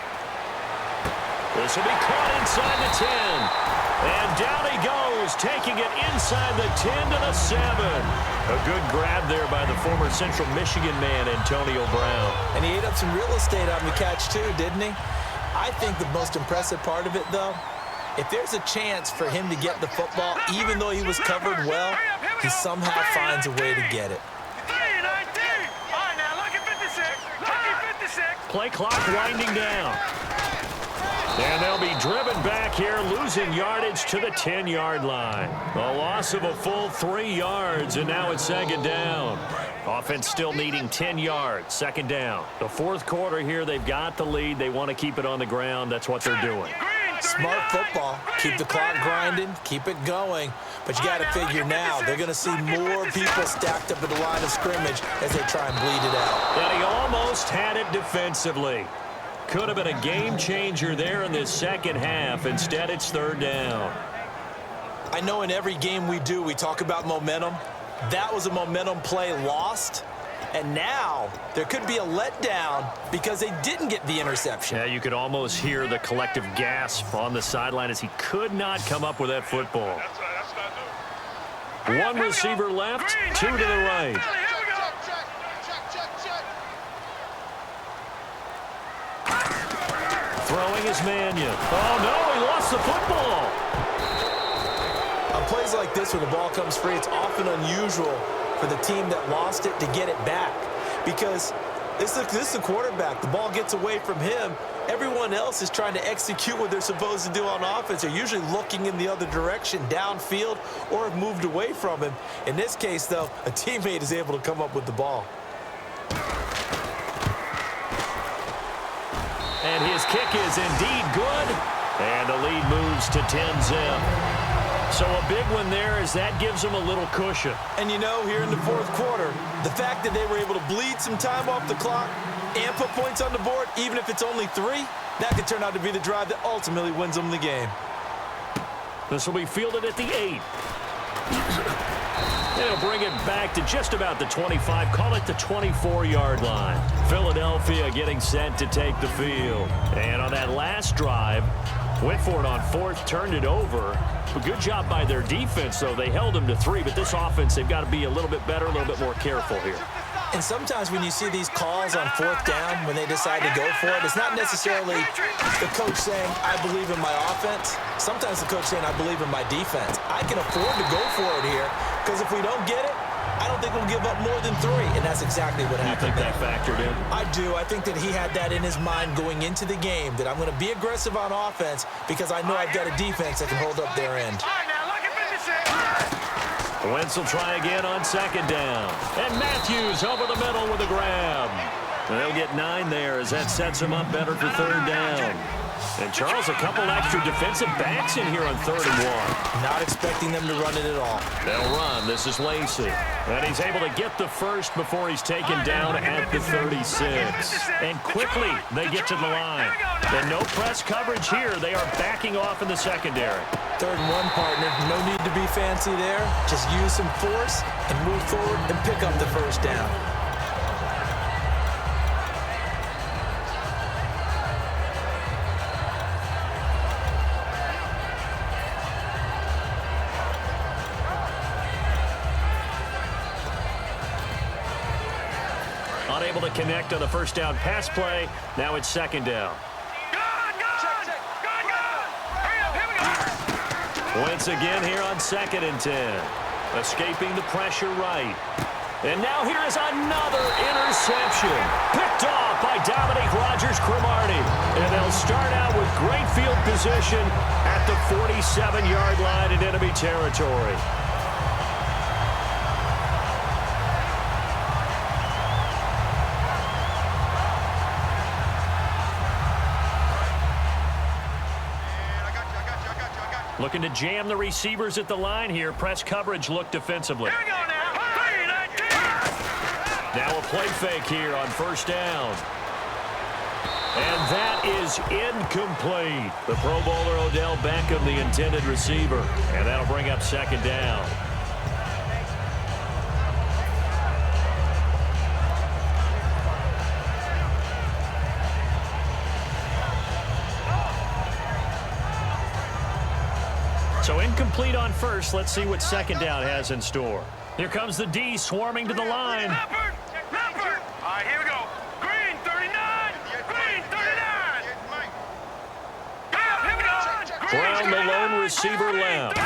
This will be caught inside the 10. And down he goes, taking it inside the 10 to the 7. A good grab there by the former Central Michigan man, Antonio Brown. And he ate up some real estate on the catch too, didn't he? I think the most impressive part of it, though, if there's a chance for him to get the football, even though he was covered well, he somehow finds a way to get it. Play clock winding down. And they'll be driven back here, losing yardage to the 10-yard line. A loss of a full 3 yards, and now it's 2nd down. Offense still needing 10 yards, 2nd down. The fourth quarter here, they've got the lead. They want to keep it on the ground. That's what they're doing. Smart football. Keep the clock grinding, keep it going. But you got to figure now, they're going to see more people stacked up at the line of scrimmage as they try and bleed it out. And he almost had it defensively. Could have been a game changer there in this second half. Instead, it's 3rd down. I know in every game we do, we talk about momentum. That was a momentum play lost. And now there could be a letdown because they didn't get the interception. Yeah, you could almost hear the collective gasp on the sideline as he could not come up with that football. One receiver left, 2 to the right. Throwing is Mannion. Oh, no, he lost the football. On plays like this where the ball comes free, it's often unusual for the team that lost it to get it back. Because this is the quarterback. The ball gets away from him. Everyone else is trying to execute what they're supposed to do on offense. They're usually looking in the other direction, downfield, or have moved away from him. In this case, though, a teammate is able to come up with the ball. And his kick is indeed good. And the lead moves to 10-zip. So a big one there as that gives them a little cushion. And you know, here in the fourth quarter, the fact that they were able to bleed some time off the clock and put points on the board, even if it's only 3, that could turn out to be the drive that ultimately wins them the game. This will be fielded at the 8. They'll bring it back to just about the 25, call it the 24-yard line. Philadelphia getting set to take the field. And on that last drive, went for it on 4th, turned it over. A good job by their defense, though. They held them to 3, but this offense, they've got to be a little bit better, a little bit more careful here. And sometimes when you see these calls on 4th down, when they decide to go for it, it's not necessarily the coach saying, I believe in my offense. Sometimes the coach saying, I believe in my defense. I can afford to go for it here, because if we don't get it, I don't think we'll give up more than 3, and that's exactly what happened. You think that factored in? I do. I think that he had that in his mind going into the game, that I'm going to be aggressive on offense because I know I've got a defense that can hold up their end. Wentz will try again on 2nd down. And Matthews over the middle with a grab. And they'll get 9 there as that sets him up better for 3rd down. And Charles, a couple extra defensive backs in here on 3rd and 1. Not expecting them to run it at all. They'll run. This is Lacey. And he's able to get the first before he's taken down at the 36. And quickly they get to the line. And no press coverage here. They are backing off in the secondary. 3rd and 1, partner. No need to be fancy there. Just use some force and move forward and pick up the 1st down. Unable to connect on the 1st down pass play. Now it's 2nd down. Wentz again here on 2nd and 10. Escaping the pressure right. And now here is another interception. Picked off by Dominique Rodgers-Cromartie. And they'll start out with great field position at the 47-yard line in enemy territory. Looking to jam the receivers at the line here. Press coverage look defensively. Here we go now. 3-19. Now a play fake here on 1st down. And that is incomplete. The Pro Bowler Odell Beckham, the intended receiver. And that'll bring up 2nd down. So incomplete on 1st. Let's see what 2nd down has in store. Here comes the D swarming to the line. Leopard. All right, here we go. Green 39. Green 39. Here we go. Brown, the lone receiver, left.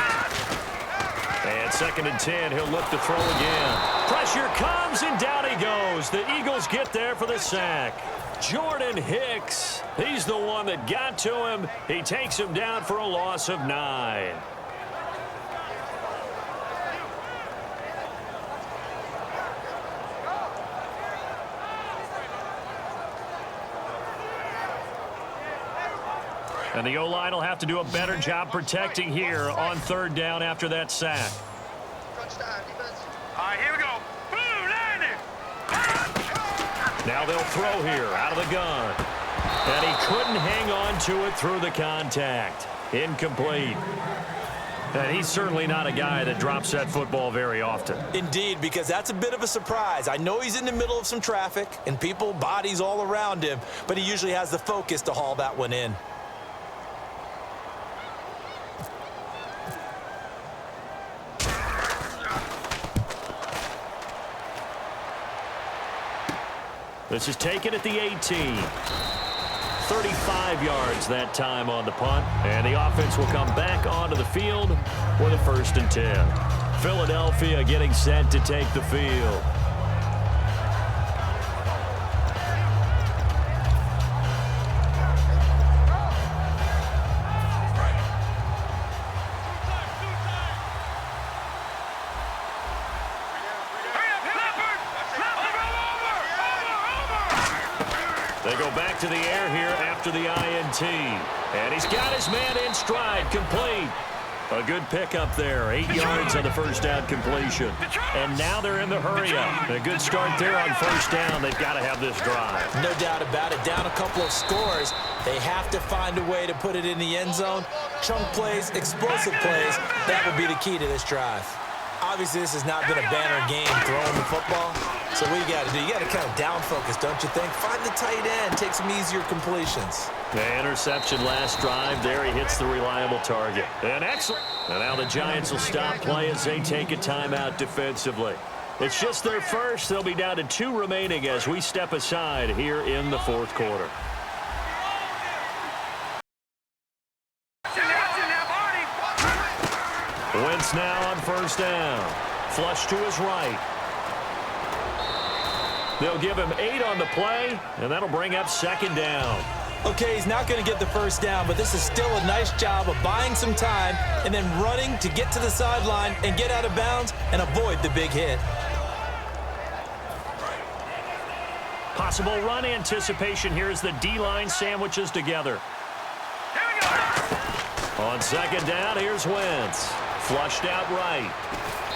And 2nd and 10. He'll look to throw again. Pressure comes, and down he goes. The Eagles get there for the sack. Jordan Hicks, he's the one that got to him. He takes him down for a loss of 9. And the O-line will have to do a better job protecting here on 3rd down after that sack. All right, here we go. Blue 90. Now they'll throw here out of the gun. And he couldn't hang on to it through the contact. Incomplete. And he's certainly not a guy that drops that football very often. Indeed, because that's a bit of a surprise. I know he's in the middle of some traffic and people, bodies all around him, but he usually has the focus to haul that one in. This is taken at the 18. 35 yards that time on the punt. And the offense will come back onto the field for the 1st and 10. Philadelphia getting set to take the field. They go back to the air here after the INT. And he's got his man in stride, complete. A good pickup there, 8 yards on the first down completion. And now they're in the hurry-up. A good start there on first down. They've got to have this drive. No doubt about it. Down a couple of scores. They have to find a way to put it in the end zone. Chunk plays, explosive plays. That will be the key to this drive. Obviously, this has not been a banner game throwing the football. So what you got to do, you got to kind of down focus, don't you think? Find the tight end, take some easier completions. The interception last drive. There he hits the reliable target. And excellent. And now the Giants will stop play as they take a timeout defensively. It's just their first. They'll be down to 2 remaining as we step aside here in the fourth quarter. Wentz now on first down. Flush to his right. They'll give him 8 on the play, and that'll bring up second down. Okay, he's not going to get the first down, but this is still a nice job of buying some time and then running to get to the sideline and get out of bounds and avoid the big hit. Possible run anticipation here as the D-line sandwiches together. On second down, here's Wentz. Flushed out right.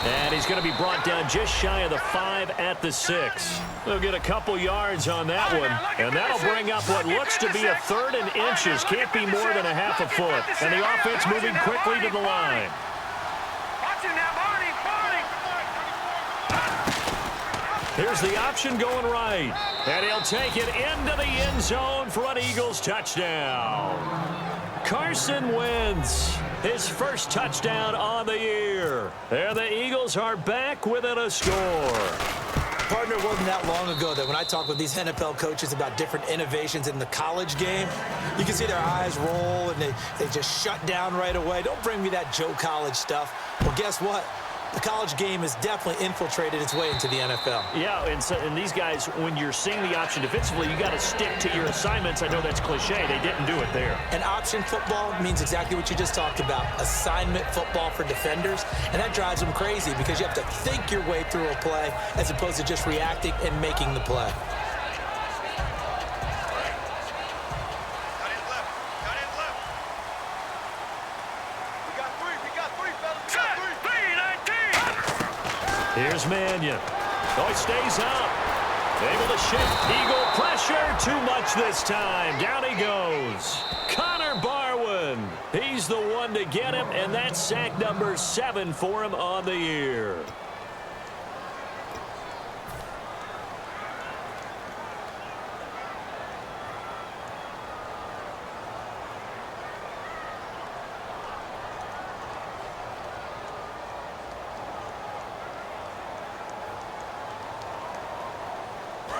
And he's going to be brought down just shy of the 5 at the 6. They'll get a couple yards on that one. And that'll bring up what looks to be a 3rd and inches. Can't be more than a half a foot. And the offense moving quickly to the line. Here's the option going right. And he'll take it into the end zone for an Eagles touchdown. Carson Wentz, his first touchdown on the year. And the Eagles are back within a score. Partner, it wasn't that long ago that when I talk with these NFL coaches about different innovations in the college game, you can see their eyes roll and they just shut down right away. Don't bring me that Joe College stuff. Well, guess what? The college game has definitely infiltrated its way into the NFL. Yeah, and these guys, when you're seeing the option defensively, you got to stick to your assignments. I know that's cliche. They didn't do it there. And option football means exactly what you just talked about, assignment football for defenders. And that drives them crazy because you have to think your way through a play as opposed to just reacting and making the play. Here's Mannion. Oh, he stays up. Able to shift. Eagle pressure. Too much this time. Down he goes. Connor Barwin. He's the one to get him, and that's sack number 7 for him on the year.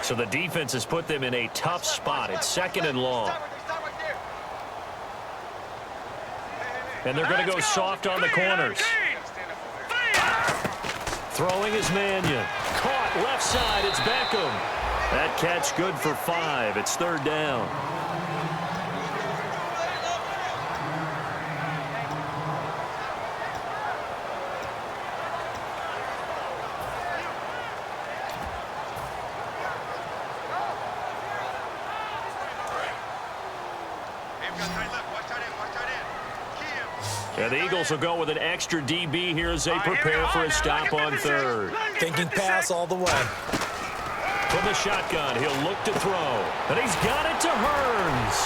So the defense has put them in a tough spot. It's 2nd and long. And they're going to go soft on the corners. Throwing is Mannion. Caught left side. It's Beckham. That catch good for 5. It's 3rd down. And the Eagles will go with an extra DB here as they prepare for a stop on 3rd. Thinking pass all the way. From the shotgun, he'll look to throw. And he's got it to Hearns.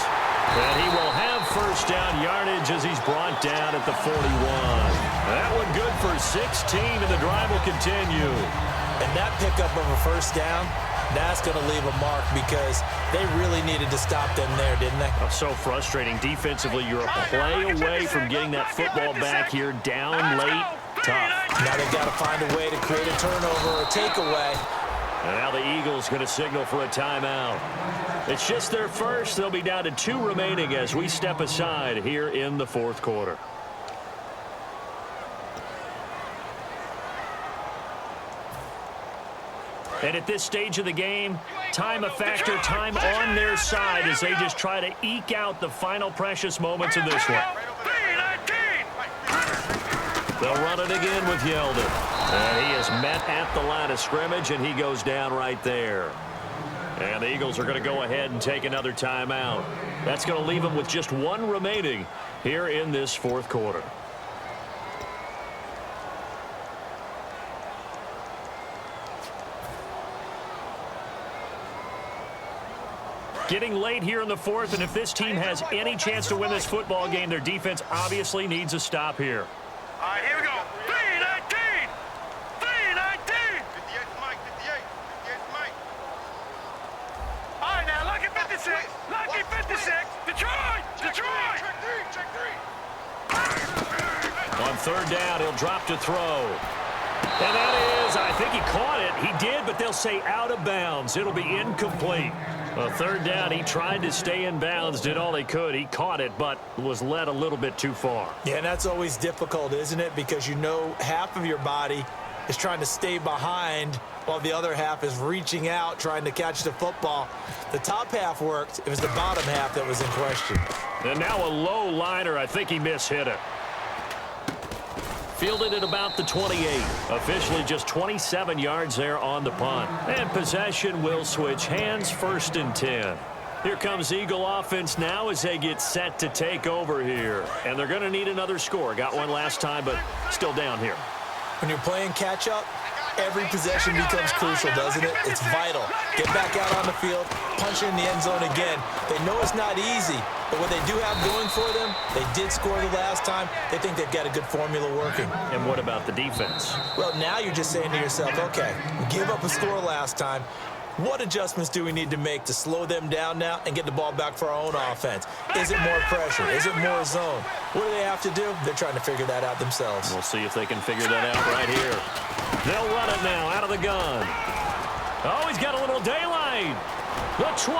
And he will have first down yardage as he's brought down at the 41. That one good for 16, and the drive will continue. And that pickup of a first down, that's going to leave a mark because they really needed to stop them there, didn't they? Oh, so frustrating. Defensively, you're a play away from getting that football back here. Down late, tough. Now they've got to find a way to create a turnover or a takeaway. And now the Eagles going to signal for a timeout. It's just their first. They'll be down to 2 remaining as we step aside here in the fourth quarter. And at this stage of the game, time a factor, time on their side as they just try to eke out the final precious moments of this one. They'll run it again with Yeldon. And he is met at the line of scrimmage, and he goes down right there. And the Eagles are going to go ahead and take another timeout. That's going to leave them with just one remaining here in this fourth quarter. Getting late here in the fourth, and if this team has any chance to win this football game, their defense obviously needs a stop here. All right, here we go. 3-19. 3-19. 58 Mike, 58. 58 Mike. All right, now, lucky 56. Lucky 56. Detroit. Detroit. Check three. On third down, he'll drop to throw. And that is, I think he caught it. He did, but they'll say out of bounds. It'll be incomplete. Well, third down, he tried to stay in bounds, did all he could. He caught it, but was led a little bit too far. Yeah, and that's always difficult, isn't it? Because you know half of your body is trying to stay behind while the other half is reaching out, trying to catch the football. The top half worked. It was the bottom half that was in question. And now a low liner. I think he mishit it. Fielded at about the 28. Officially just 27 yards there on the punt. And possession will switch hands, 1st and 10. Here comes Eagle offense now as they get set to take over here. And they're going to need another score. Got one last time, but still down here. When you're playing catch-up, every possession becomes crucial, doesn't it? It's vital. Get back out on the field, punch in the end zone again. They know it's not easy, but what they do have going for them, they did score the last time. They think they've got a good formula working. And what about the defense? Well, now you're just saying to yourself, okay, we gave up a score last time. What adjustments do we need to make to slow them down now and get the ball back for our own offense? Is it more pressure? Is it more zone? What do they have to do? They're trying to figure that out themselves. We'll see if they can figure that out right here. They'll run it now out of the gun. Oh, he's got a little daylight. The 20.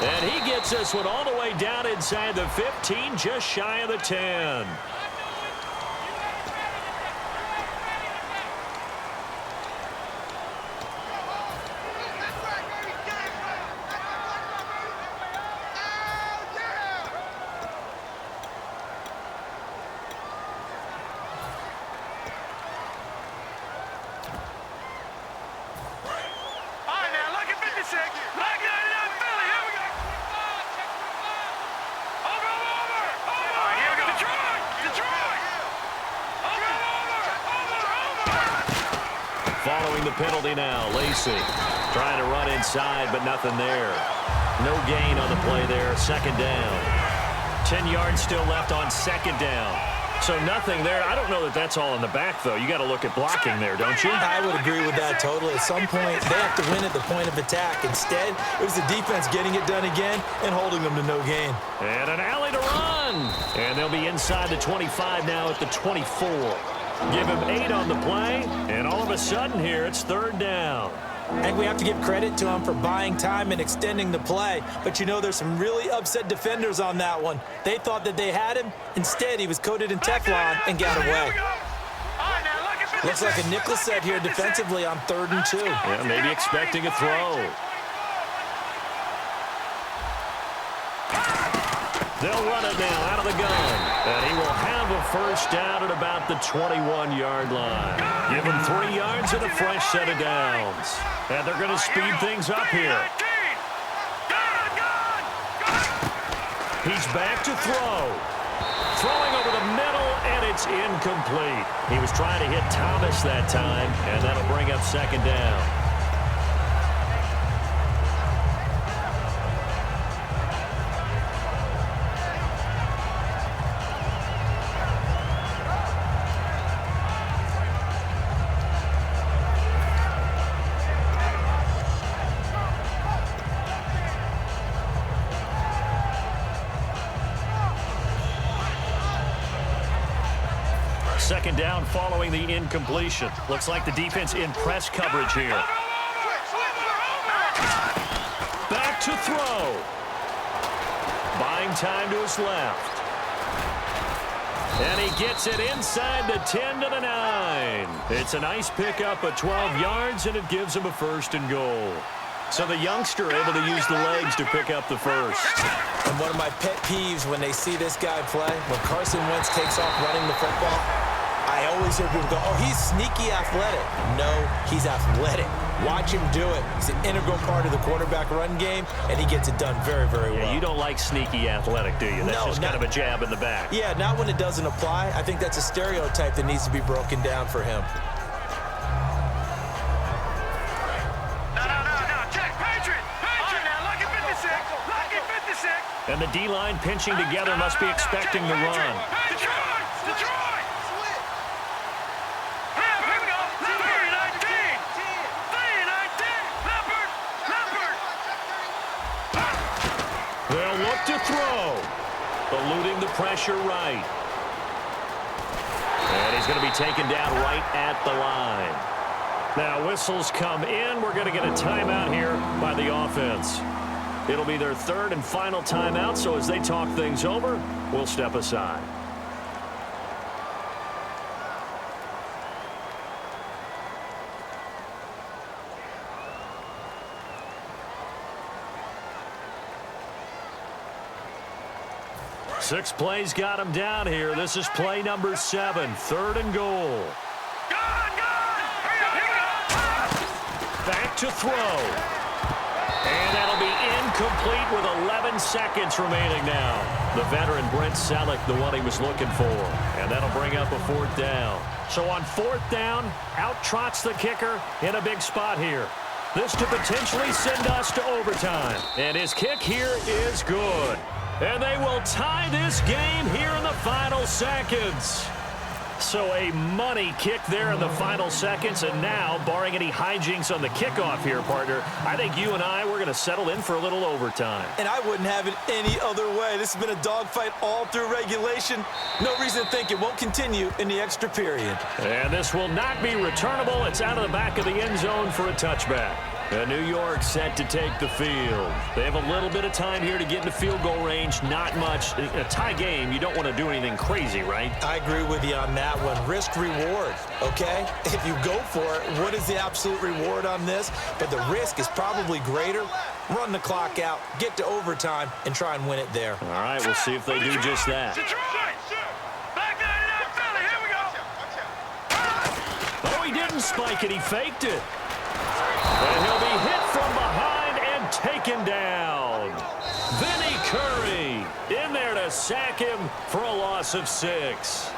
And he gets this one all the way down inside the 15, just shy of the 10. Following the penalty now, Lacey trying to run inside, but nothing there. No gain on the play there, 2nd down. 10 yards still left on 2nd down. So nothing there. I don't know that that's all in the back, though. You got to look at blocking there, don't you? I would agree with that totally. At some point, they have to win at the point of attack. Instead, it was the defense getting it done again and holding them to no gain. And an alley to run. And they'll be inside the 25 now at the 24. Give him 8 on the play, and all of a sudden here, it's 3rd down. And we have to give credit to him for buying time and extending the play. But you know, there's some really upset defenders on that one. They thought that they had him. Instead, he was coated in Teflon and got away. Looks like a nickel set here defensively on 3rd and 2. Yeah, maybe expecting a throw. They'll run it now out of the gun. And he will have a 1st down at about the 21-yard line. Give him 3 yards and a fresh set of downs. And they're going to speed things up here. He's back to throw. Throwing over the middle, and it's incomplete. He was trying to hit Thomas that time, and that'll bring up 2nd down. Second down following the incompletion. Looks like the defense in press coverage here. Back to throw. Buying time to his left. And he gets it inside the 10 to the 9. It's a nice pickup of 12 yards, and it gives him a 1st and goal. So the youngster able to use the legs to pick up the 1st. And one of my pet peeves when they see this guy play, when Carson Wentz takes off running the football, I always always hear people go, oh, he's sneaky athletic. No, he's athletic. Watch him do it. He's an integral part of the quarterback run game, and he gets it done very, very well. Yeah, you don't like sneaky athletic, do you? That's just kind of a jab in the back. Yeah, not when it doesn't apply. I think that's a stereotype that needs to be broken down for him. And the D-line pinching together must be expecting the run. They'll look to throw. Eluding the pressure right. And he's going to be taken down right at the line. Now whistles come in. We're going to get a timeout here by the offense. It'll be their third and final timeout, so as they talk things over, we'll step aside. Six plays got him down here. This is play number 7, 3rd and goal. Back to throw. And that'll be incomplete with 11 seconds remaining now. The veteran Brent Selleck, the one he was looking for. And that'll bring up a 4th down. So on 4th down, out trots the kicker in a big spot here. This to potentially send us to overtime. And his kick here is good. And they will tie this game here in the final seconds. So a money kick there in the final seconds, and now, barring any hijinks on the kickoff here, partner, I think you and I, we're going to settle in for a little overtime. And I wouldn't have it any other way. This has been a dogfight all through regulation. No reason to think it won't continue in the extra period. And this will not be returnable. It's out of the back of the end zone for a touchback. New York set to take the field. They have a little bit of time here to get into field goal range. Not much. A tie game, you don't want to do anything crazy, right? I agree with you on that one. Risk-reward, okay? If you go for it, what is the absolute reward on this? But the risk is probably greater. Run the clock out, get to overtime, and try and win it there. All right, we'll see if they do just that. Oh, he didn't spike it. He faked it. And he'll be hit from behind and taken down. Vinny Curry in there to sack him for a loss of 6.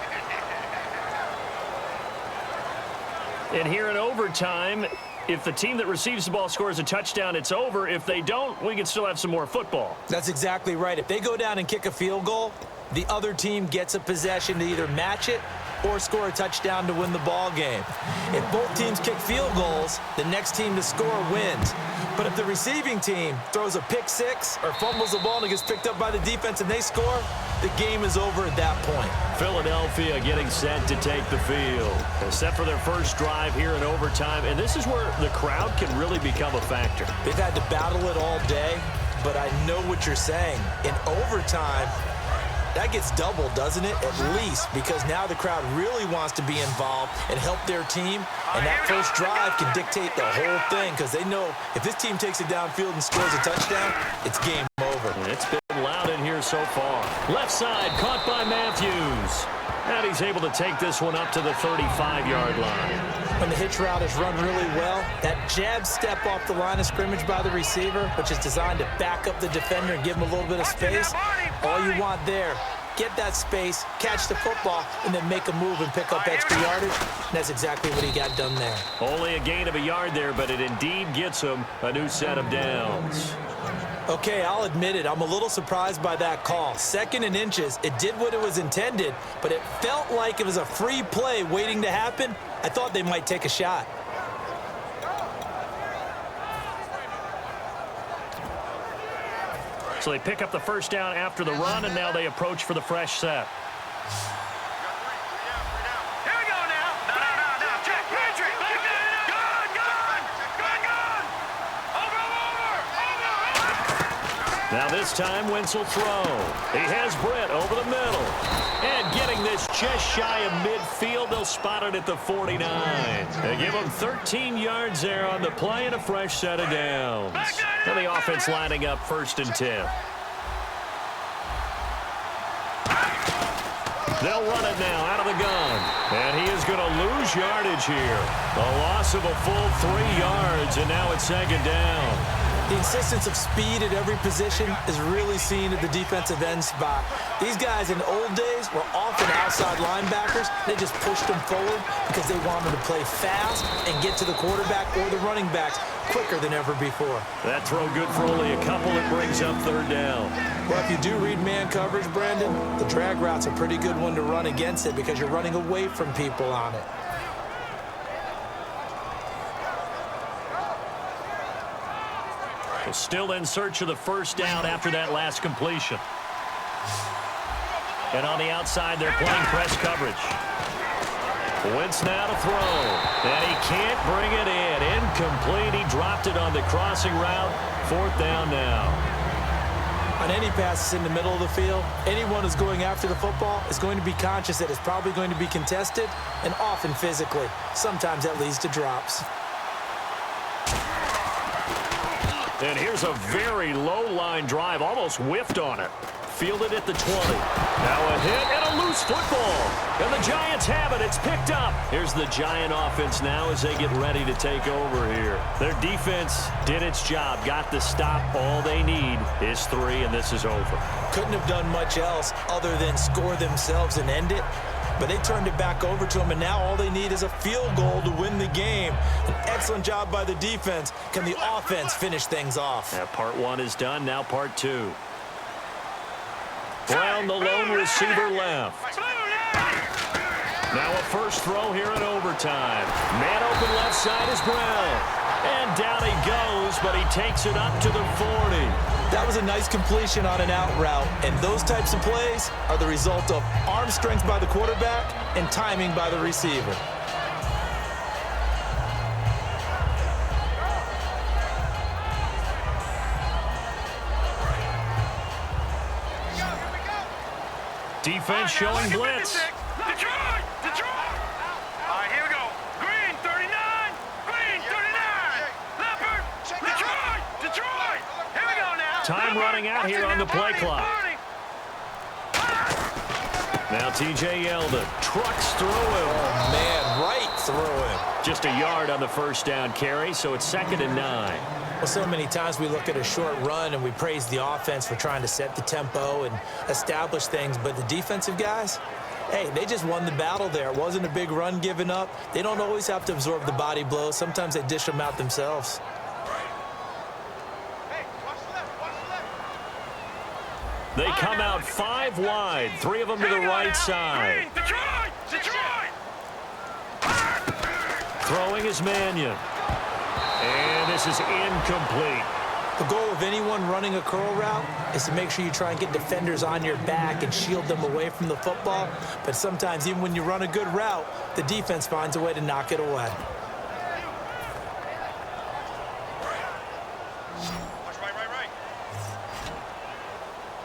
And here in overtime, if the team that receives the ball scores a touchdown, it's over. If they don't, we can still have some more football. That's exactly right. If they go down and kick a field goal, the other team gets a possession to either match it or score a touchdown to win the ball game. If both teams kick field goals, the next team to score wins. But if the receiving team throws a pick 6 or fumbles the ball and it gets picked up by the defense and they score, the game is over at that point. Philadelphia getting set to take the field. They're set for their first drive here in overtime, and this is where the crowd can really become a factor. They've had to battle it all day, but I know what you're saying. In overtime, that gets doubled, doesn't it? At least, because now the crowd really wants to be involved and help their team, and that first drive can dictate the whole thing because they know if this team takes it downfield and scores a touchdown, it's game over. It's been loud in here so far. Left side caught by Matthews. And he's able to take this one up to the 35-yard line. When the hitch route is run really well, that jab step off the line of scrimmage by the receiver, which is designed to back up the defender and give him a little bit of space, all you want there, get that space, catch the football, and then make a move and pick up extra yardage. And that's exactly what he got done there. Only a gain of a yard there, but it indeed gets him a new set of downs. Okay, I'll admit it. I'm a little surprised by that call. 2nd and inches. It did what it was intended, but it felt like it was a free play waiting to happen. I thought they might take a shot. So they pick up the first down after the run, and now they approach for the fresh set. Now this time, Wentz will throw. He has Britt over the middle. And getting this just shy of midfield, they'll spot it at the 49. They give him 13 yards there on the play and a fresh set of downs. And the offense lining up 1st and 10. They'll run it now out of the gun. And he is going to lose yardage here. A loss of a full 3 yards, and now it's second down. The insistence of speed at every position is really seen at the defensive end spot. These guys in the old days were often outside linebackers. They just pushed them forward because they wanted to play fast and get to the quarterback or the running backs quicker than ever before. That throw good for only a couple. It brings up third down. Well, if you do read man coverage, Brandon, the drag route's a pretty good one to run against it because you're running away from people on it. Still in search of the first down after that last completion. And on the outside, they're playing press coverage. Wentz now to throw. And he can't bring it in. Incomplete. He dropped it on the crossing route. Fourth down now. On any passes in the middle of the field, anyone who's going after the football is going to be conscious that it's probably going to be contested and often physically. Sometimes that leads to drops. And here's a very low-line drive, almost whiffed on it. Fielded at the 20. Now a hit and a loose football. And the Giants have it. It's picked up. Here's the Giant offense now as they get ready to take over here. Their defense did its job, got the stop. All they need is 3, and this is over. Couldn't have done much else other than score themselves and end it. But they turned it back over to them, and now all they need is a field goal to win the game. An excellent job by the defense. Can the offense finish things off? Yeah, part 1 is done. Now part 2. Brown, the lone receiver, left. Now a first throw here in overtime. Man open left side is Brown. And down he goes, but he takes it up to the 40. That was a nice completion on an out route, and those types of plays are the result of arm strength by the quarterback and timing by the receiver. Defense showing blitz. Detroit! Detroit! All right, here we go. Green, 39. Green, 39. Leopard, Detroit! Detroit! Here we go now. Time running out here on the play clock. Now T.J. Yeldon trucks through him. Oh, man, right through him. Just a yard on the first down carry, so it's 2nd and 9. Well, so many times we look at a short run and we praise the offense for trying to set the tempo and establish things, but the defensive guys, hey, they just won the battle there. It wasn't a big run given up. They don't always have to absorb the body blows. Sometimes they dish them out themselves. They come out 5 wide, 3 of them to the right side. Detroit! Detroit! Throwing is Mannion. And this is incomplete. The goal of anyone running a curl route is to make sure you try and get defenders on your back and shield them away from the football. But sometimes, even when you run a good route, the defense finds a way to knock it away.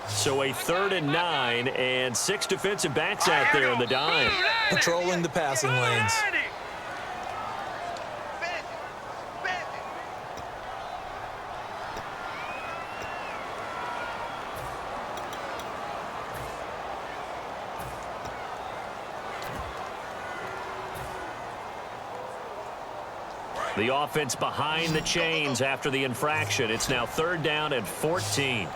So a 3rd and 9 and 6 defensive backs out there in the dime. Patrolling the passing lanes. The offense behind the chains after the infraction. It's now 3rd down and 14.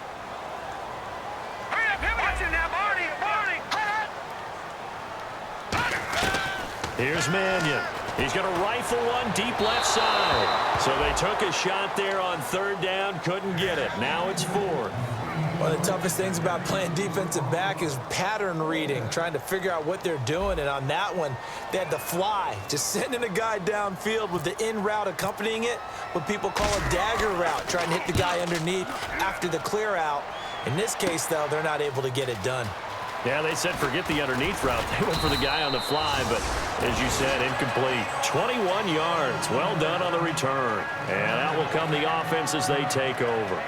Here's Mannion. He's going to rifle one deep left side. So they took a shot there on 3rd down, couldn't get it. Now it's 4th. One of the toughest things about playing defensive back is pattern reading, trying to figure out what they're doing. And on that one, they had to fly, just sending a guy downfield with the in route accompanying it, what people call a dagger route, trying to hit the guy underneath after the clear out. In this case, though, they're not able to get it done. Yeah, they said forget the underneath route. They went for the guy on the fly, but as you said, incomplete. 21 yards. Well done on the return. And out will come the offense as they take over.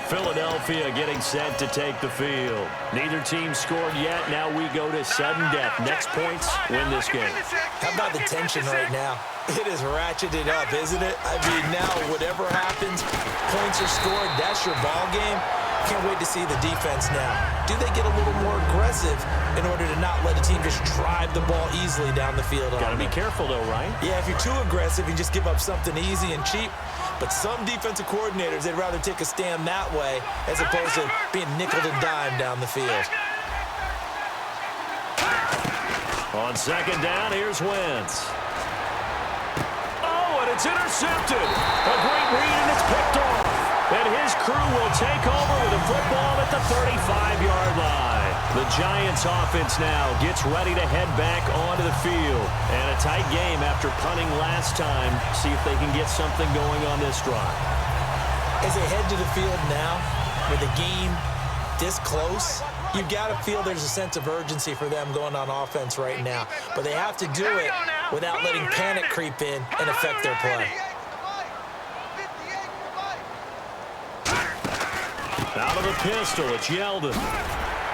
Philadelphia getting set to take the field. Neither team scored yet. Now we go to sudden death. Next points win this game. How about the tension right now? It is ratcheted up, isn't it? I mean, now whatever happens, points are scored, that's your ball game. Can't wait to see the defense now. Do they get a little more aggressive in order to not let a team just drive the ball easily down the field? Got to be careful, though, right? Yeah, if you're too aggressive, you just give up something easy and cheap. But some defensive coordinators, they'd rather take a stand that way as opposed to being nickel and dime down the field. On second down, here's Wentz. Oh, and it's intercepted. A great read, and it's picked off. And his crew will take over with a football at the 35-yard line. The Giants offense now gets ready to head back onto the field. And a tight game after punting last time. See if they can get something going on this drive. As they head to the field now, with the game this close, you've got to feel there's a sense of urgency for them going on offense right now. But they have to do it without letting panic creep in and affect their play. Out of the pistol, it's Yeldon.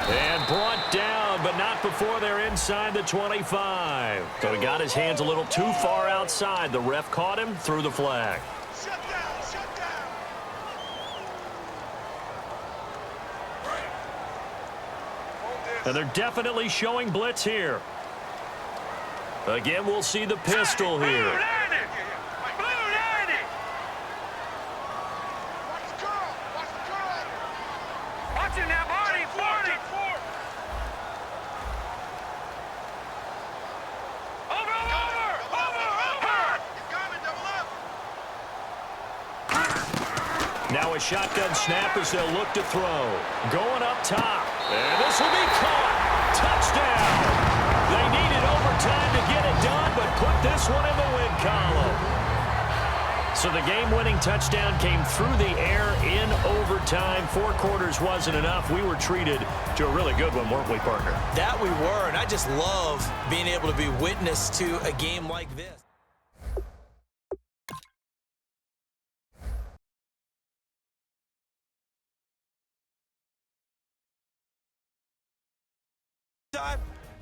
And brought down, but not before they're inside the 25. So he got his hands a little too far outside. The ref caught him, threw the flag. Shut down, shut down. And they're definitely showing blitz here. Again, we'll see the pistol here. Watching that body, 40. Over. Now a shotgun snap as they'll look to throw. Going up top. And this will be caught. Touchdown. They needed overtime to get it done, but put this one in the win column. So the game-winning touchdown came through the air in overtime. 4 quarters wasn't enough. We were treated to a really good one, weren't we, partner? That we were, and I just love being able to be witness to a game like this. Time.